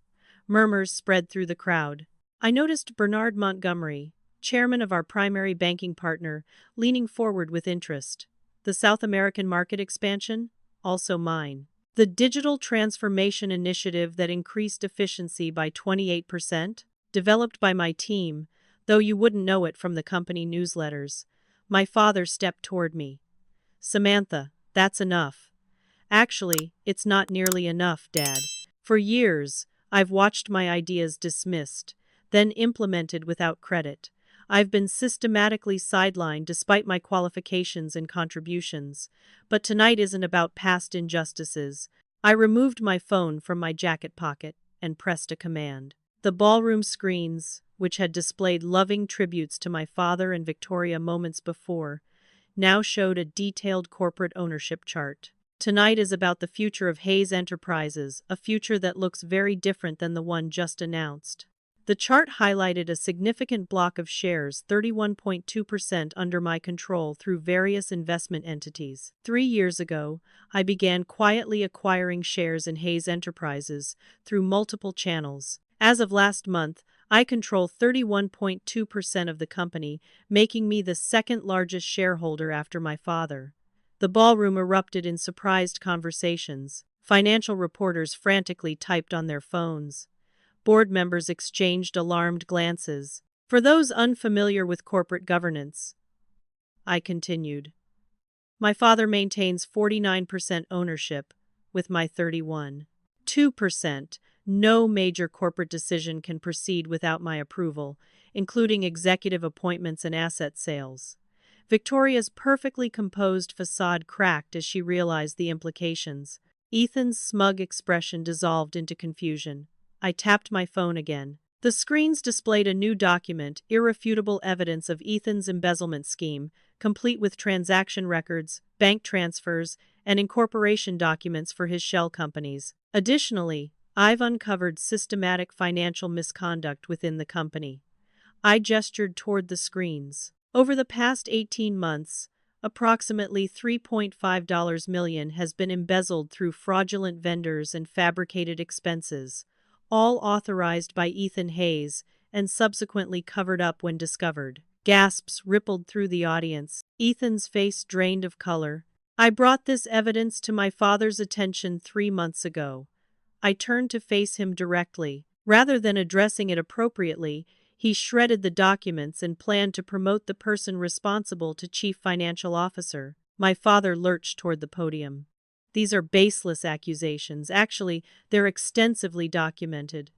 Murmurs spread through the crowd. I noticed Bernard Montgomery, chairman of our primary banking partner, leaning forward with interest. The South American market expansion? Also mine. The digital transformation initiative that increased efficiency by 28%? Developed by my team, though you wouldn't know it from the company newsletters. My father stepped toward me. Samantha, that's enough. Actually, it's not nearly enough, Dad. For years, I've watched my ideas dismissed, then implemented without credit. I've been systematically sidelined despite my qualifications and contributions. But tonight isn't about past injustices. I removed my phone from my jacket pocket and pressed a command. The ballroom screens, which had displayed loving tributes to my father and Victoria moments before, now showed a detailed corporate ownership chart. Tonight is about the future of Hayes Enterprises, a future that looks very different than the one just announced. The chart highlighted a significant block of shares, 31.2% under my control through various investment entities. 3 years ago, I began quietly acquiring shares in Hayes Enterprises through multiple channels. As of last month, I control 31.2% of the company, making me the second largest shareholder after my father. The ballroom erupted in surprised conversations. Financial reporters frantically typed on their phones. Board members exchanged alarmed glances. For those unfamiliar with corporate governance, I continued, my father maintains 49% ownership, with my 31.2%. No major corporate decision can proceed without my approval, including executive appointments and asset sales. Victoria's perfectly composed facade cracked as she realized the implications. Ethan's smug expression dissolved into confusion. I tapped my phone again. The screens displayed a new document, irrefutable evidence of Ethan's embezzlement scheme, complete with transaction records, bank transfers, and incorporation documents for his shell companies. Additionally, I've uncovered systematic financial misconduct within the company. I gestured toward the screens. Over the past 18 months, approximately $3.5 million has been embezzled through fraudulent vendors and fabricated expenses, all authorized by Ethan Hayes and subsequently covered up when discovered. Gasps rippled through the audience. Ethan's face drained of color. I brought this evidence to my father's attention 3 months ago. I turned to face him directly. Rather than addressing it appropriately, he shredded the documents and planned to promote the person responsible to chief financial officer. My father lurched toward the podium. These are baseless accusations. Actually, they're extensively documented.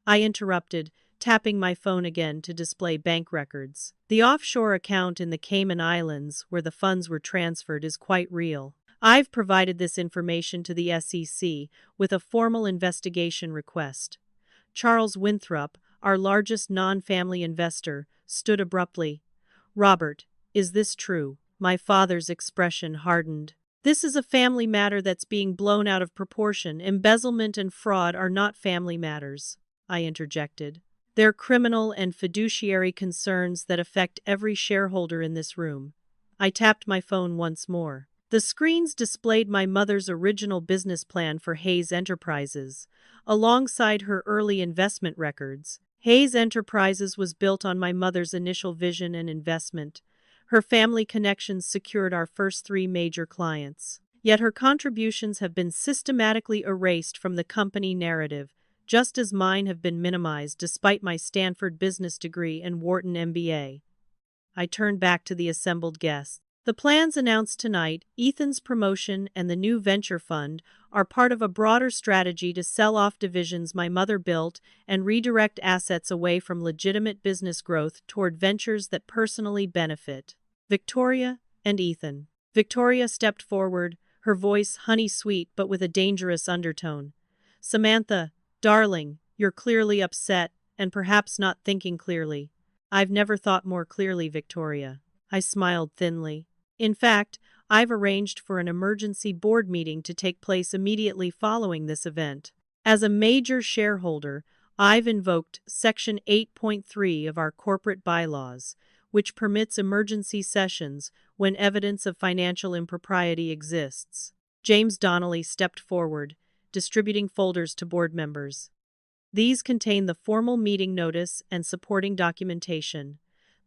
I interrupted, tapping my phone again to display bank records. The offshore account in the Cayman Islands, where the funds were transferred, is quite real. I've provided this information to the SEC with a formal investigation request. Charles Winthrop, our largest non-family investor, stood abruptly. Robert, is this true? My father's expression hardened. This is a family matter that's being blown out of proportion. Embezzlement and fraud are not family matters, I interjected. They're criminal and fiduciary concerns that affect every shareholder in this room. I tapped my phone once more. The screens displayed my mother's original business plan for Hayes Enterprises, alongside her early investment records. Hayes Enterprises was built on my mother's initial vision and investment. Her family connections secured our first 3 major clients. Yet her contributions have been systematically erased from the company narrative, just as mine have been minimized despite my Stanford business degree and Wharton MBA. I turned back to the assembled guests. The plans announced tonight, Ethan's promotion and the new venture fund, are part of a broader strategy to sell off divisions my mother built and redirect assets away from legitimate business growth toward ventures that personally benefit Victoria and Ethan. Victoria stepped forward, her voice honey-sweet but with a dangerous undertone. Samantha, darling, you're clearly upset and perhaps not thinking clearly. I've never thought more clearly, Victoria. I smiled thinly. In fact, I've arranged for an emergency board meeting to take place immediately following this event. As a major shareholder, I've invoked Section 8.3 of our corporate bylaws, which permits emergency sessions when evidence of financial impropriety exists. James Donnelly stepped forward, distributing folders to board members. These contain the formal meeting notice and supporting documentation.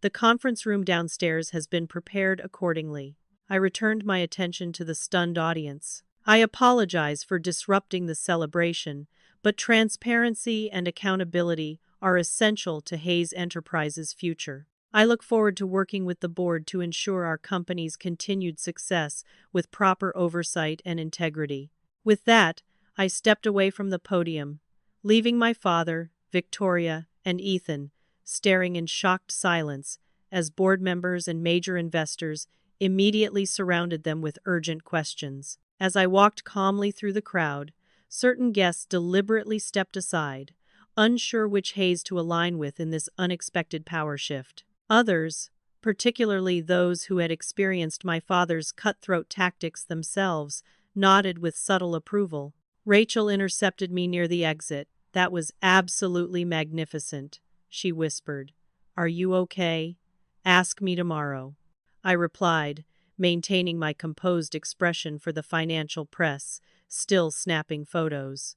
The conference room downstairs has been prepared accordingly. I returned my attention to the stunned audience. I apologize for disrupting the celebration, but transparency and accountability are essential to Hayes Enterprises' future. I look forward to working with the board to ensure our company's continued success with proper oversight and integrity. With that, I stepped away from the podium, leaving my father, Victoria, and Ethan staring in shocked silence as board members and major investors immediately surrounded them with urgent questions. As I walked calmly through the crowd, certain guests deliberately stepped aside, unsure which Hayes to align with in this unexpected power shift. Others, particularly those who had experienced my father's cutthroat tactics themselves, nodded with subtle approval. Rachel intercepted me near the exit. "That was absolutely magnificent," she whispered. "Are you okay? Ask me tomorrow." I replied, maintaining my composed expression for the financial press, still snapping photos.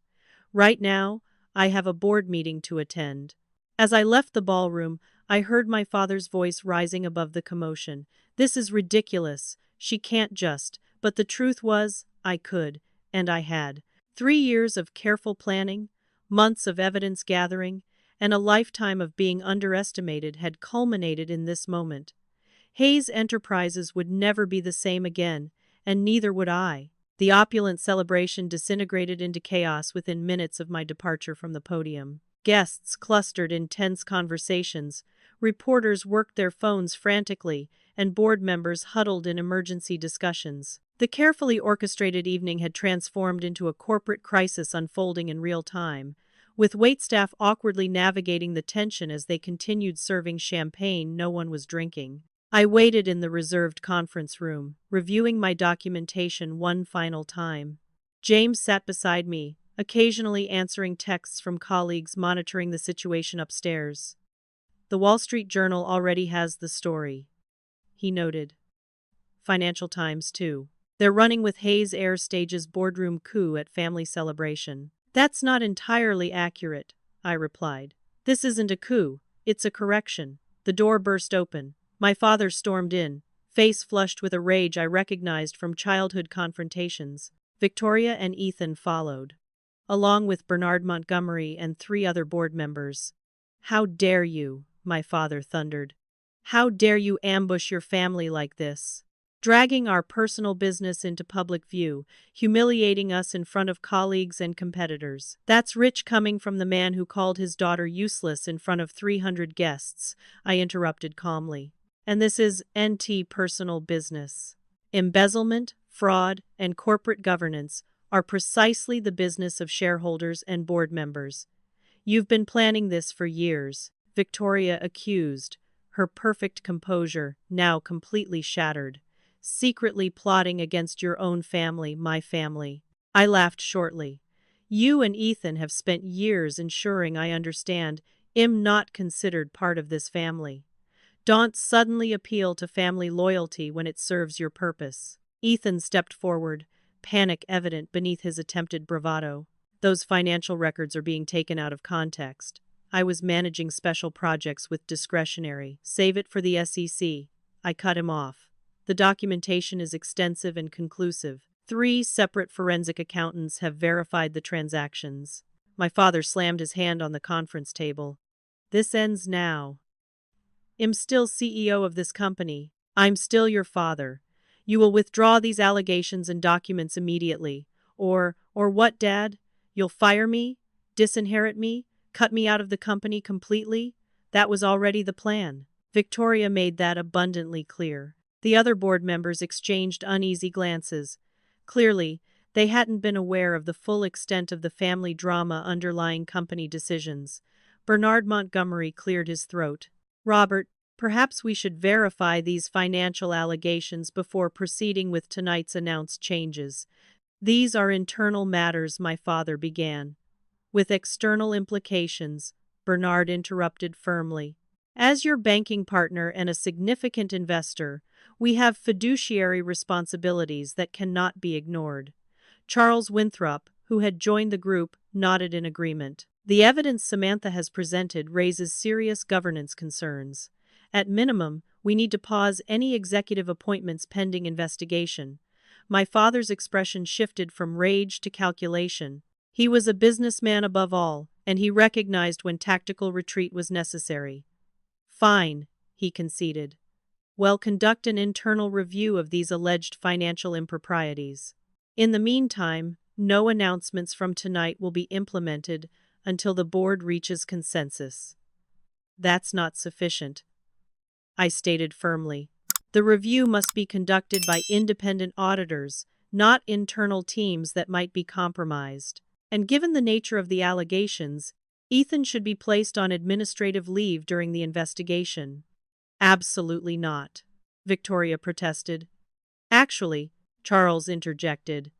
"Right now, I have a board meeting to attend." As I left the ballroom, I heard my father's voice rising above the commotion. "This is ridiculous. She can't just." But the truth was, I could, and I had. 3 years of careful planning, months of evidence gathering, and a lifetime of being underestimated had culminated in this moment. Hayes Enterprises would never be the same again, and neither would I. The opulent celebration disintegrated into chaos within minutes of my departure from the podium. Guests clustered in tense conversations, reporters worked their phones frantically, and board members huddled in emergency discussions. The carefully orchestrated evening had transformed into a corporate crisis unfolding in real time, with waitstaff awkwardly navigating the tension as they continued serving champagne no one was drinking. I waited in the reserved conference room, reviewing my documentation one final time. James sat beside me, occasionally answering texts from colleagues monitoring the situation upstairs. "The Wall Street Journal already has the story," he noted. "Financial Times, too. They're running with Hayes Air stages boardroom coup at family celebration." "That's not entirely accurate," I replied. "This isn't a coup, it's a correction." The door burst open. My father stormed in, face flushed with a rage I recognized from childhood confrontations. Victoria and Ethan followed, along with Bernard Montgomery and 3 other board members. "How dare you?" my father thundered. "How dare you ambush your family like this? Dragging our personal business into public view, humiliating us in front of colleagues and competitors. That's rich coming from the man who called his daughter useless in front of 300 guests," I interrupted calmly. "And this is NT personal business. Embezzlement, fraud, and corporate governance are precisely the business of shareholders and board members. You've been planning this for years," Victoria accused, her perfect composure now completely shattered. "Secretly plotting against your own family, my family." I laughed shortly. "You and Ethan have spent years ensuring I understand I'm not considered part of this family. Don't suddenly appeal to family loyalty when it serves your purpose." Ethan stepped forward, panic evident beneath his attempted bravado. "Those financial records are being taken out of context. I was managing special projects with discretionary. Save it for the SEC." I cut him off. "The documentation is extensive and conclusive. 3 separate forensic accountants have verified the transactions." My father slammed his hand on the conference table. "This ends now. I'm still CEO of this company. I'm still your father. You will withdraw these allegations and documents immediately. Or what, Dad? You'll fire me? Disinherit me? Cut me out of the company completely?" That was already the plan. Victoria made that abundantly clear. The other board members exchanged uneasy glances. Clearly, they hadn't been aware of the full extent of the family drama underlying company decisions. Bernard Montgomery cleared his throat. "Robert, perhaps we should verify these financial allegations before proceeding with tonight's announced changes. These are internal matters," my father began. "With external implications," Bernard interrupted firmly. "As your banking partner and a significant investor, we have fiduciary responsibilities that cannot be ignored." Charles Winthrop, who had joined the group, nodded in agreement. "The evidence Samantha has presented raises serious governance concerns. At minimum, we need to pause any executive appointments pending investigation." My father's expression shifted from rage to calculation. He was a businessman above all, and he recognized when tactical retreat was necessary. "Fine," he conceded. "Well, conduct an internal review of these alleged financial improprieties. In the meantime, no announcements from tonight will be implemented until the board reaches consensus. That's not sufficient, I stated firmly. The review must be conducted by independent auditors, not internal teams that might be compromised. And given the nature of the allegations, Ethan should be placed on administrative leave during the investigation. Absolutely not, Victoria protested. Actually, Charles interjected,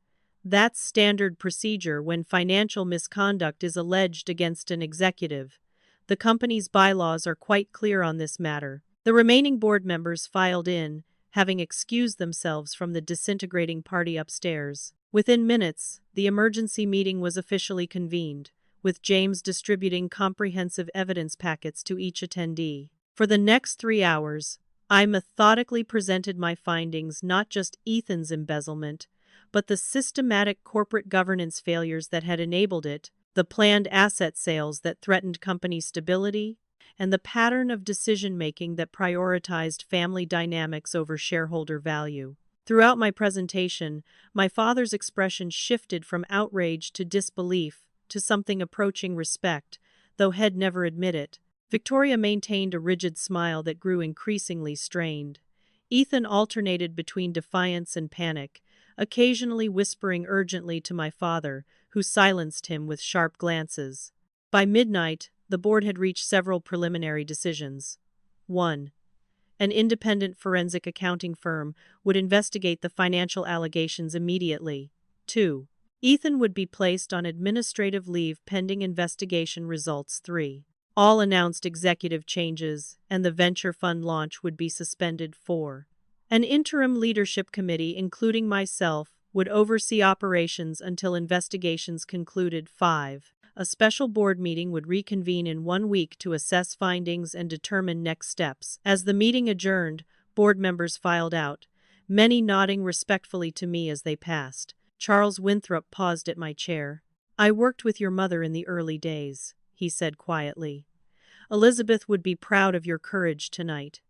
that's standard procedure when financial misconduct is alleged against an executive. The company's bylaws are quite clear on this matter. The remaining board members filed in, having excused themselves from the disintegrating party upstairs. Within minutes, the emergency meeting was officially convened, with James distributing comprehensive evidence packets to each attendee. For the next 3 hours, I methodically presented my findings, not just Ethan's embezzlement, but the systematic corporate governance failures that had enabled it, the planned asset sales that threatened company stability, and the pattern of decision-making that prioritized family dynamics over shareholder value. Throughout my presentation, my father's expression shifted from outrage to disbelief to something approaching respect, though he'd never admit it. Victoria maintained a rigid smile that grew increasingly strained. Ethan alternated between defiance and panic, occasionally whispering urgently to my father, who silenced him with sharp glances. By midnight, the board had reached several preliminary decisions. 1. An independent forensic accounting firm would investigate the financial allegations immediately. 2. Ethan would be placed on administrative leave pending investigation results. 3. All announced executive changes and the venture fund launch would be suspended. 4. An interim leadership committee, including myself, would oversee operations until investigations concluded. 5. A special board meeting would reconvene in 1 week to assess findings and determine next steps. As the meeting adjourned, board members filed out, many nodding respectfully to me as they passed. Charles Winthrop paused at my chair. I worked with your mother in the early days, he said quietly. Elizabeth would be proud of your courage tonight.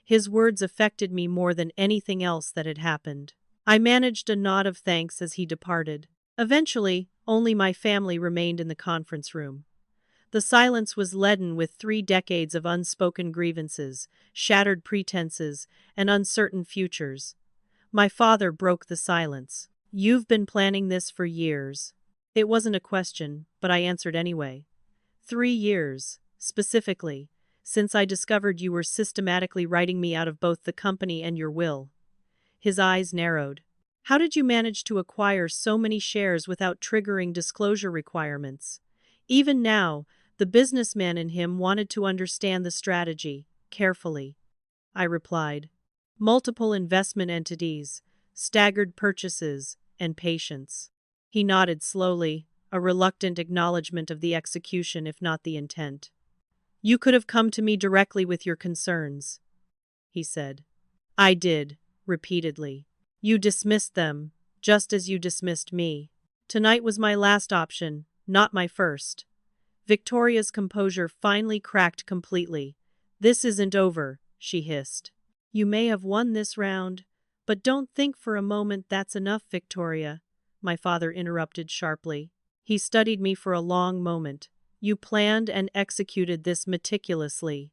His words affected me more than anything else that had happened. I managed a nod of thanks as he departed. Eventually, only my family remained in the conference room. The silence was leaden with 3 decades of unspoken grievances, shattered pretenses, and uncertain futures. My father broke the silence. You've been planning this for years. It wasn't a question, but I answered anyway. 3 years, specifically, since I discovered you were systematically writing me out of both the company and your will. His eyes narrowed. How did you manage to acquire so many shares without triggering disclosure requirements? Even now, the businessman in him wanted to understand the strategy, carefully. I replied. Multiple investment entities, staggered purchases, and patience. He nodded slowly, a reluctant acknowledgement of the execution if not the intent. You could have come to me directly with your concerns, he said. I did, repeatedly. You dismissed them, just as you dismissed me. Tonight was my last option, not my first. Victoria's composure finally cracked completely. This isn't over, she hissed. You may have won this round, but don't think for a moment that's enough, Victoria, my father interrupted sharply. He studied me for a long moment. You planned and executed this meticulously.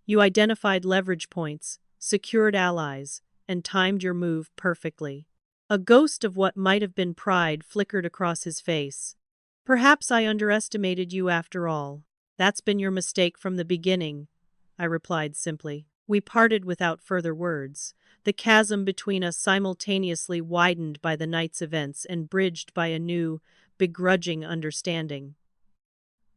You identified leverage points, secured allies, and timed your move perfectly. A ghost of what might have been pride flickered across his face. Perhaps I underestimated you after all. That's been your mistake from the beginning, I replied simply. We parted without further words. The chasm between us simultaneously widened by the night's events and bridged by a new, begrudging understanding.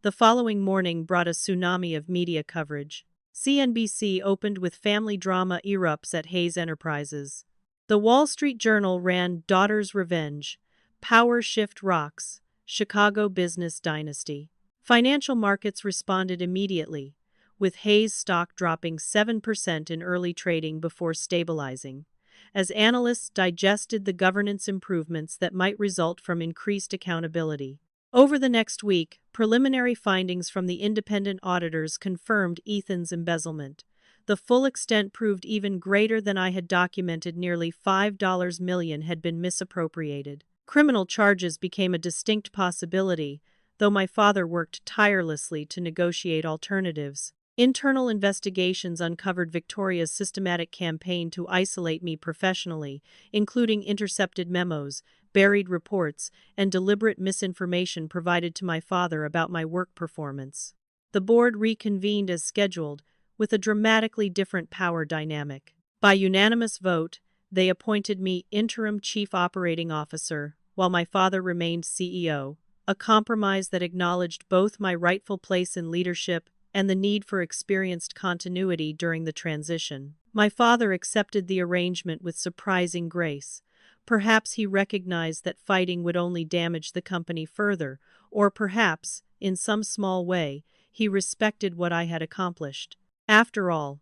The following morning brought a tsunami of media coverage. CNBC opened with family drama erupts at Hayes Enterprises. The Wall Street Journal ran Daughter's Revenge, Power Shift Rocks, Chicago Business Dynasty. Financial markets responded immediately, with Hayes stock dropping 7% in early trading before stabilizing, as analysts digested the governance improvements that might result from increased accountability. Over the next week, preliminary findings from the independent auditors confirmed Ethan's embezzlement. The full extent proved even greater than I had documented. Nearly $5 million had been misappropriated. Criminal charges became a distinct possibility, though my father worked tirelessly to negotiate alternatives. Internal investigations uncovered Victoria's systematic campaign to isolate me professionally, including intercepted memos, buried reports, and deliberate misinformation provided to my father about my work performance. The board reconvened as scheduled, with a dramatically different power dynamic. By unanimous vote, they appointed me interim chief operating officer, while my father remained CEO, a compromise that acknowledged both my rightful place in leadership and the need for experienced continuity during the transition. My father accepted the arrangement with surprising grace. Perhaps he recognized that fighting would only damage the company further, or perhaps, in some small way, he respected what I had accomplished. After all,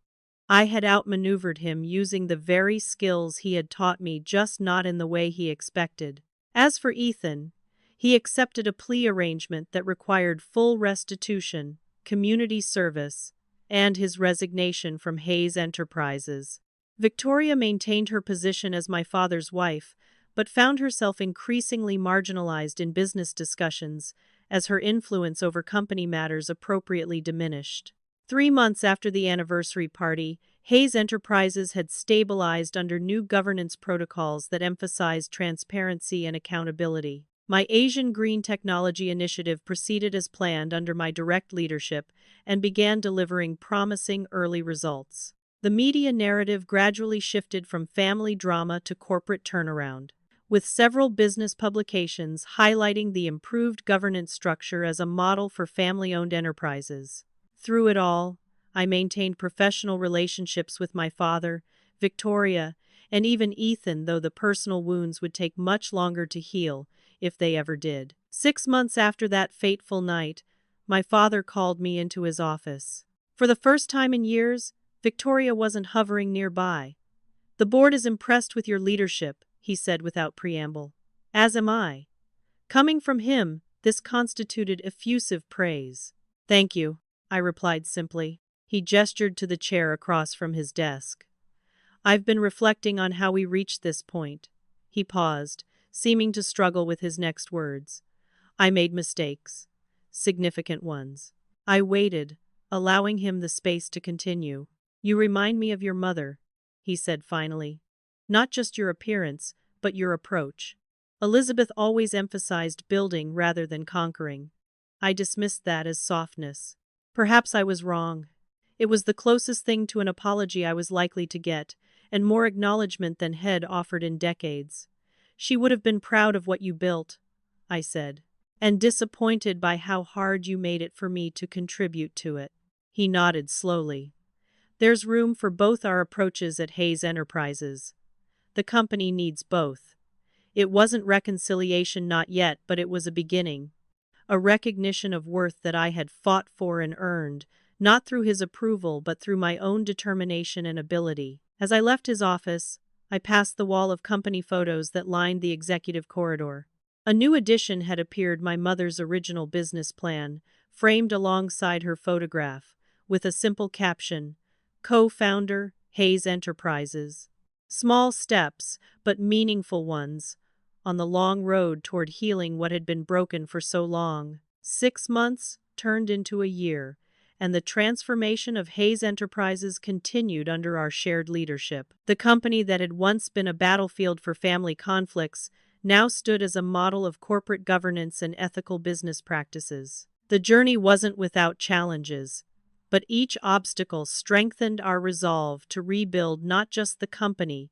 I had outmaneuvered him using the very skills he had taught me, just not in the way he expected. As for Ethan, he accepted a plea arrangement that required full restitution, community service, and his resignation from Hayes Enterprises. Victoria maintained her position as my father's wife, but found herself increasingly marginalized in business discussions as her influence over company matters appropriately diminished. 3 months after the anniversary party, Hayes Enterprises had stabilized under new governance protocols that emphasized transparency and accountability. My Asian Green Technology Initiative proceeded as planned under my direct leadership and began delivering promising early results. The media narrative gradually shifted from family drama to corporate turnaround, with several business publications highlighting the improved governance structure as a model for family-owned enterprises. Through it all, I maintained professional relationships with my father, Victoria, and even Ethan, though the personal wounds would take much longer to heal, if they ever did. 6 months after that fateful night, my father called me into his office. For the first time in years, Victoria wasn't hovering nearby. "The board is impressed with your leadership," he said without preamble. "As am I." Coming from him, this constituted effusive praise. "Thank you," I replied simply. He gestured to the chair across from his desk. "I've been reflecting on how we reached this point." He paused, seeming to struggle with his next words. "I made mistakes. Significant ones." I waited, allowing him the space to continue. "You remind me of your mother," he said finally. "Not just your appearance, but your approach. Elizabeth always emphasized building rather than conquering." I dismissed that as softness. Perhaps I was wrong. It was the closest thing to an apology I was likely to get, and more acknowledgement than had offered in decades. "She would have been proud of what you built," I said, "and disappointed by how hard you made it for me to contribute to it." He nodded slowly. "There's room for both our approaches at Hayes Enterprises. The company needs both." It wasn't reconciliation, not yet, but it was a beginning. A recognition of worth that I had fought for and earned, not through his approval but through my own determination and ability. As I left his office, I passed the wall of company photos that lined the executive corridor. A new addition had appeared: my mother's original business plan, framed alongside her photograph, with a simple caption, "Co-founder, Hayes Enterprises." Small steps, but meaningful ones, on the long road toward healing what had been broken for so long. 6 months turned into a year, and the transformation of Hayes Enterprises continued under our shared leadership. The company that had once been a battlefield for family conflicts now stood as a model of corporate governance and ethical business practices. The journey wasn't without challenges, but each obstacle strengthened our resolve to rebuild not just the company,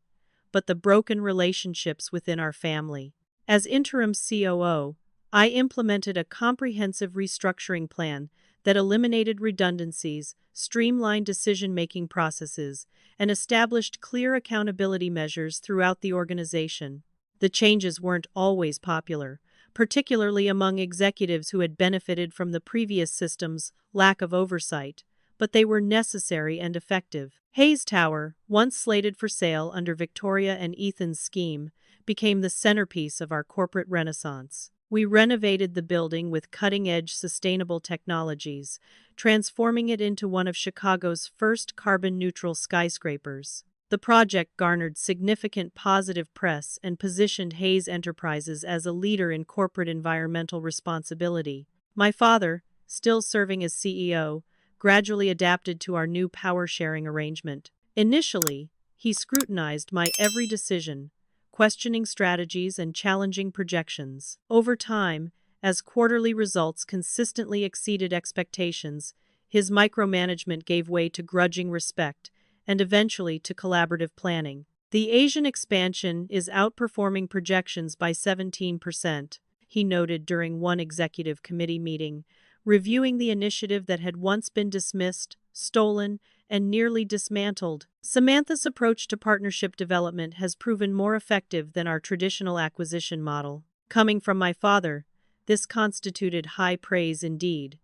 but the broken relationships within our family. As interim COO, I implemented a comprehensive restructuring plan that eliminated redundancies, streamlined decision-making processes, and established clear accountability measures throughout the organization. The changes weren't always popular, particularly among executives who had benefited from the previous system's lack of oversight, but they were necessary and effective. Hayes Tower, once slated for sale under Victoria and Ethan's scheme, became the centerpiece of our corporate renaissance. We renovated the building with cutting-edge sustainable technologies, transforming it into one of Chicago's first carbon-neutral skyscrapers. The project garnered significant positive press and positioned Hayes Enterprises as a leader in corporate environmental responsibility. My father, still serving as CEO, gradually adapted to our new power-sharing arrangement. Initially, he scrutinized my every decision, questioning strategies and challenging projections. Over time, as quarterly results consistently exceeded expectations, his micromanagement gave way to grudging respect and eventually to collaborative planning. The Asian expansion is outperforming projections by 17%, he noted during one executive committee meeting, reviewing the initiative that had once been dismissed, stolen, and nearly dismantled. Samantha's approach to partnership development has proven more effective than our traditional acquisition model. Coming from my father, this constituted high praise indeed.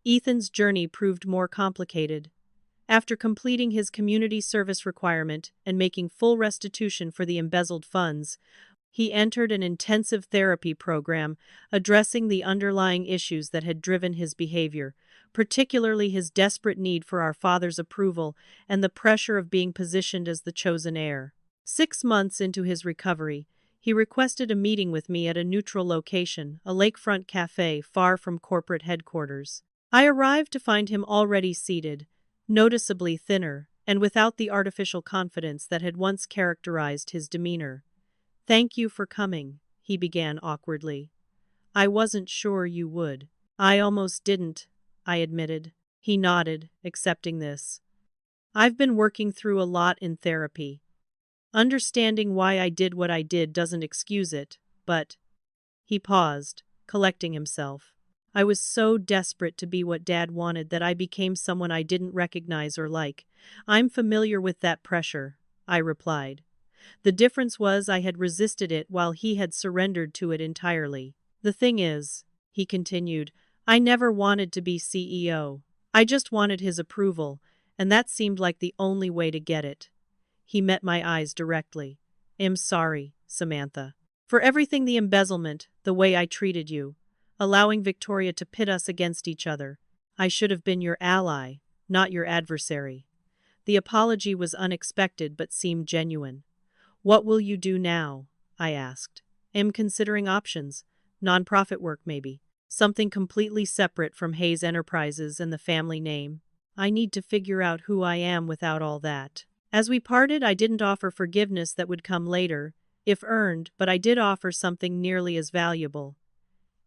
Ethan's journey proved more complicated. After completing his community service requirement and making full restitution for the embezzled funds, he entered an intensive therapy program addressing the underlying issues that had driven his behavior, particularly his desperate need for our father's approval and the pressure of being positioned as the chosen heir. 6 months into his recovery, he requested a meeting with me at a neutral location, a lakefront cafe far from corporate headquarters. I arrived to find him already seated, noticeably thinner, and without the artificial confidence that had once characterized his demeanor. "Thank you for coming," he began awkwardly. "I wasn't sure you would." "I almost didn't," I admitted. He nodded, accepting this. "I've been working through a lot in therapy. Understanding why I did what I did doesn't excuse it, but—" He paused, collecting himself. "I was so desperate to be what Dad wanted that I became someone I didn't recognize or like. I'm familiar with that pressure," I replied. The difference was I had resisted it while he had surrendered to it entirely. "The thing is," he continued, "I never wanted to be CEO. I just wanted his approval, and that seemed like the only way to get it." He met my eyes directly. "I'm sorry, Samantha. For everything, the embezzlement, the way I treated you, allowing Victoria to pit us against each other. I should have been your ally, not your adversary." The apology was unexpected but seemed genuine. "What will you do now?" I asked. "I'm considering options. Nonprofit work maybe. Something completely separate from Hayes Enterprises and the family name. I need to figure out who I am without all that." As we parted, I didn't offer forgiveness that would come later, if earned, but I did offer something nearly as valuable.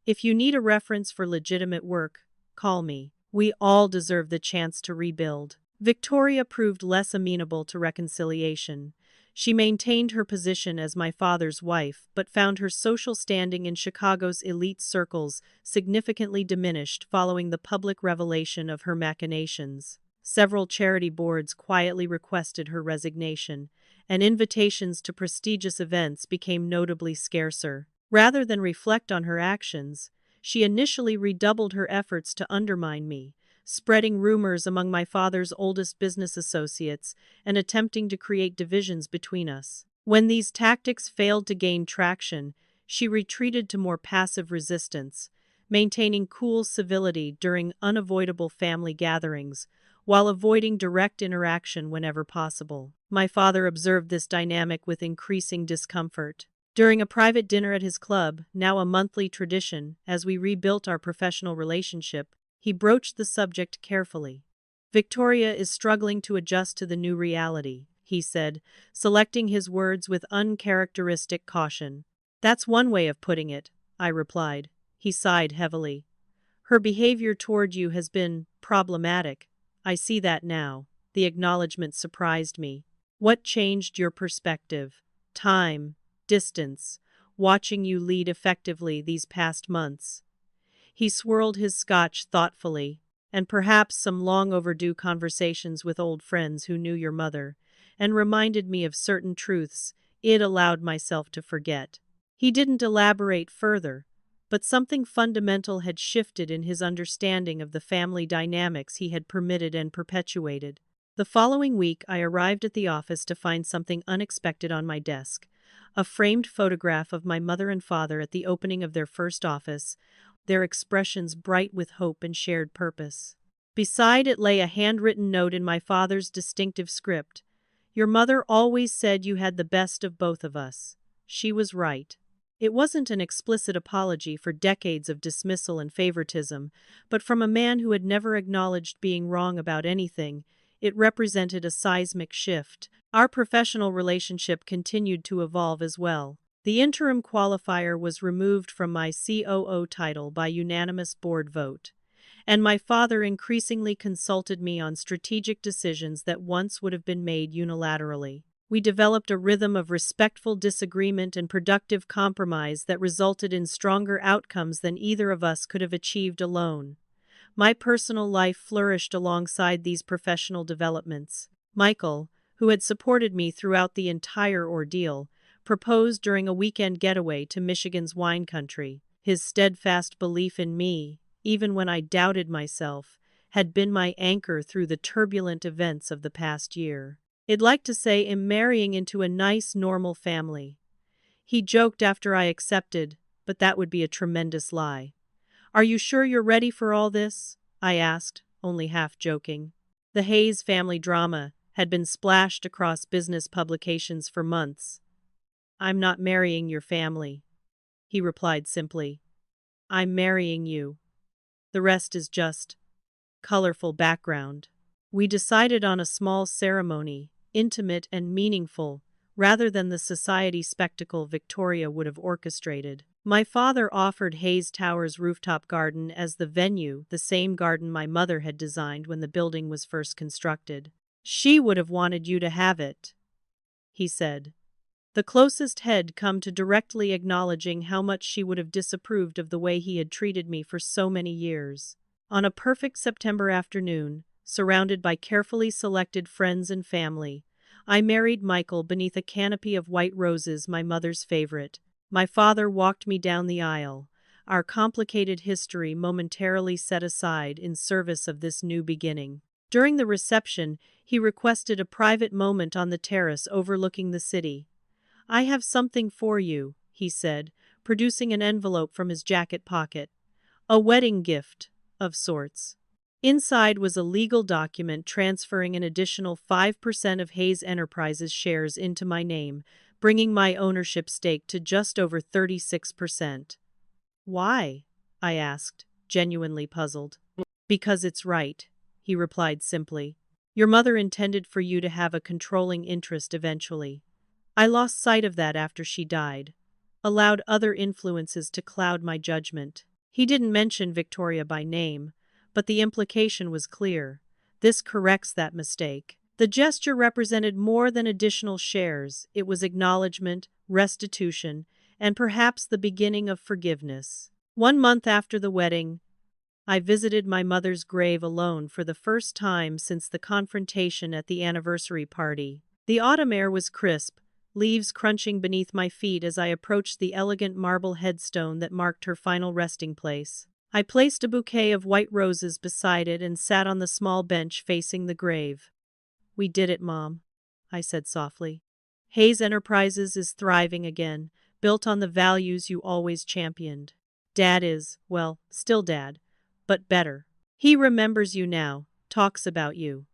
"If you need a reference for legitimate work, call me. We all deserve the chance to rebuild." Victoria proved less amenable to reconciliation. She maintained her position as my father's wife, but found her social standing in Chicago's elite circles significantly diminished following the public revelation of her machinations. Several charity boards quietly requested her resignation, and invitations to prestigious events became notably scarcer. Rather than reflect on her actions, she initially redoubled her efforts to undermine me, spreading rumors among my father's oldest business associates and attempting to create divisions between us. When these tactics failed to gain traction, she retreated to more passive resistance, maintaining cool civility during unavoidable family gatherings, while avoiding direct interaction whenever possible. My father observed this dynamic with increasing discomfort. During a private dinner at his club, now a monthly tradition, as we rebuilt our professional relationship, he broached the subject carefully. "Victoria is struggling to adjust to the new reality," he said, selecting his words with uncharacteristic caution. "That's one way of putting it," I replied. He sighed heavily. "Her behavior toward you has been problematic. I see that now." The acknowledgement surprised me. "What changed your perspective?" "Time, distance, watching you lead effectively these past months." He swirled his scotch thoughtfully. "And perhaps some long overdue conversations with old friends who knew your mother, and reminded me of certain truths I'd allowed myself to forget." He didn't elaborate further, but something fundamental had shifted in his understanding of the family dynamics he had permitted and perpetuated. The following week, I arrived at the office to find something unexpected on my desk: a framed photograph of my mother and father at the opening of their first office, their expressions bright with hope and shared purpose. Beside it lay a handwritten note in my father's distinctive script: "Your mother always said you had the best of both of us. She was right." It wasn't an explicit apology for decades of dismissal and favoritism, but from a man who had never acknowledged being wrong about anything, it represented a seismic shift. Our professional relationship continued to evolve as well. The interim qualifier was removed from my COO title by unanimous board vote, and my father increasingly consulted me on strategic decisions that once would have been made unilaterally. We developed a rhythm of respectful disagreement and productive compromise that resulted in stronger outcomes than either of us could have achieved alone. My personal life flourished alongside these professional developments. Michael, who had supported me throughout the entire ordeal, proposed during a weekend getaway to Michigan's wine country. His steadfast belief in me, even when I doubted myself, had been my anchor through the turbulent events of the past year. I'd like to say I'm marrying into a nice, normal family. He joked after I accepted, but that would be a tremendous lie. Are you sure you're ready for all this? I asked, only half joking. The Hayes family drama had been splashed across business publications for months. I'm not marrying your family, he replied simply. I'm marrying you. The rest is just colorful background. We decided on a small ceremony, intimate and meaningful, rather than the society spectacle Victoria would have orchestrated. My father offered Hayes Tower's rooftop garden as the venue, the same garden my mother had designed when the building was first constructed. She would have wanted you to have it, he said. The closest had come to directly acknowledging how much she would have disapproved of the way he had treated me for so many years. On a perfect September afternoon, surrounded by carefully selected friends and family, I married Michael beneath a canopy of white roses, my mother's favorite. My father walked me down the aisle, our complicated history momentarily set aside in service of this new beginning. During the reception, he requested a private moment on the terrace overlooking the city. I have something for you, he said, producing an envelope from his jacket pocket. A wedding gift, of sorts. Inside was a legal document transferring an additional 5% of Hayes Enterprises shares into my name, bringing my ownership stake to just over 36%. Why? I asked, genuinely puzzled. Because it's right, he replied simply. Your mother intended for you to have a controlling interest eventually. I lost sight of that after she died, allowed other influences to cloud my judgment. He didn't mention Victoria by name, but the implication was clear. This corrects that mistake. The gesture represented more than additional shares. It was acknowledgement, restitution, and perhaps the beginning of forgiveness. 1 month after the wedding, I visited my mother's grave alone for the first time since the confrontation at the anniversary party. The autumn air was crisp, leaves crunching beneath my feet as I approached the elegant marble headstone that marked her final resting place. I placed a bouquet of white roses beside it and sat on the small bench facing the grave. We did it, Mom, I said softly. Hayes Enterprises is thriving again, built on the values you always championed. Dad is, well, still Dad, but better. He remembers you now, talks about you.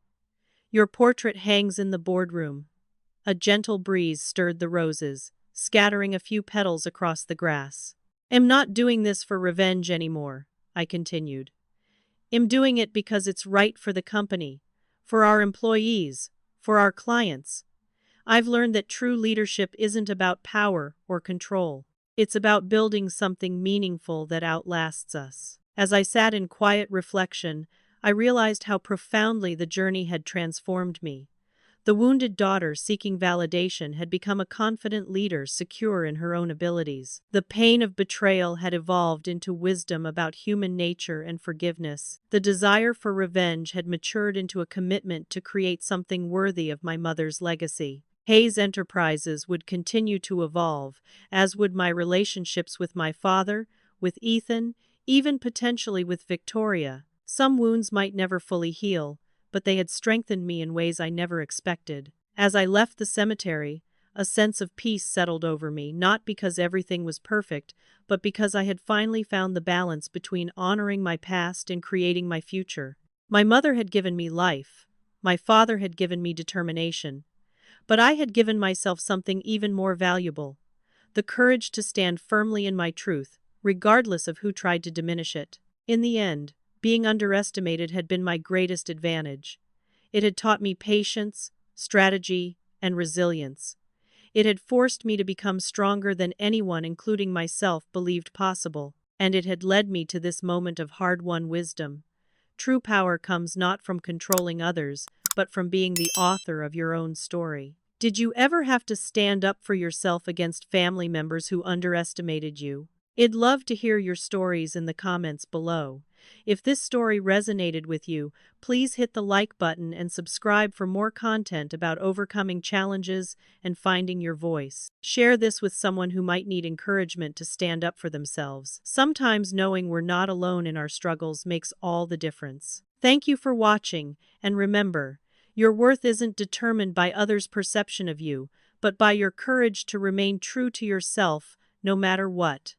Your portrait hangs in the boardroom. A gentle breeze stirred the roses, scattering a few petals across the grass. I'm not doing this for revenge anymore, I continued. I'm doing it because it's right for the company, for our employees, for our clients. I've learned that true leadership isn't about power or control. It's about building something meaningful that outlasts us. As I sat in quiet reflection, I realized how profoundly the journey had transformed me. The wounded daughter seeking validation had become a confident leader secure in her own abilities. The pain of betrayal had evolved into wisdom about human nature and forgiveness. The desire for revenge had matured into a commitment to create something worthy of my mother's legacy. Hayes Enterprises would continue to evolve, as would my relationships with my father, with Ethan, even potentially with Victoria. Some wounds might never fully heal, but they had strengthened me in ways I never expected. As I left the cemetery, a sense of peace settled over me, not because everything was perfect, but because I had finally found the balance between honoring my past and creating my future. My mother had given me life. My father had given me determination. But I had given myself something even more valuable: the courage to stand firmly in my truth, regardless of who tried to diminish it. In the end, being underestimated had been my greatest advantage. It had taught me patience, strategy, and resilience. It had forced me to become stronger than anyone, including myself, believed possible. And it had led me to this moment of hard-won wisdom. True power comes not from controlling others, but from being the author of your own story. Did you ever have to stand up for yourself against family members who underestimated you? I'd love to hear your stories in the comments below. If this story resonated with you, please hit the like button and subscribe for more content about overcoming challenges and finding your voice. Share this with someone who might need encouragement to stand up for themselves. Sometimes knowing we're not alone in our struggles makes all the difference. Thank you for watching, and remember, your worth isn't determined by others' perception of you, but by your courage to remain true to yourself, no matter what.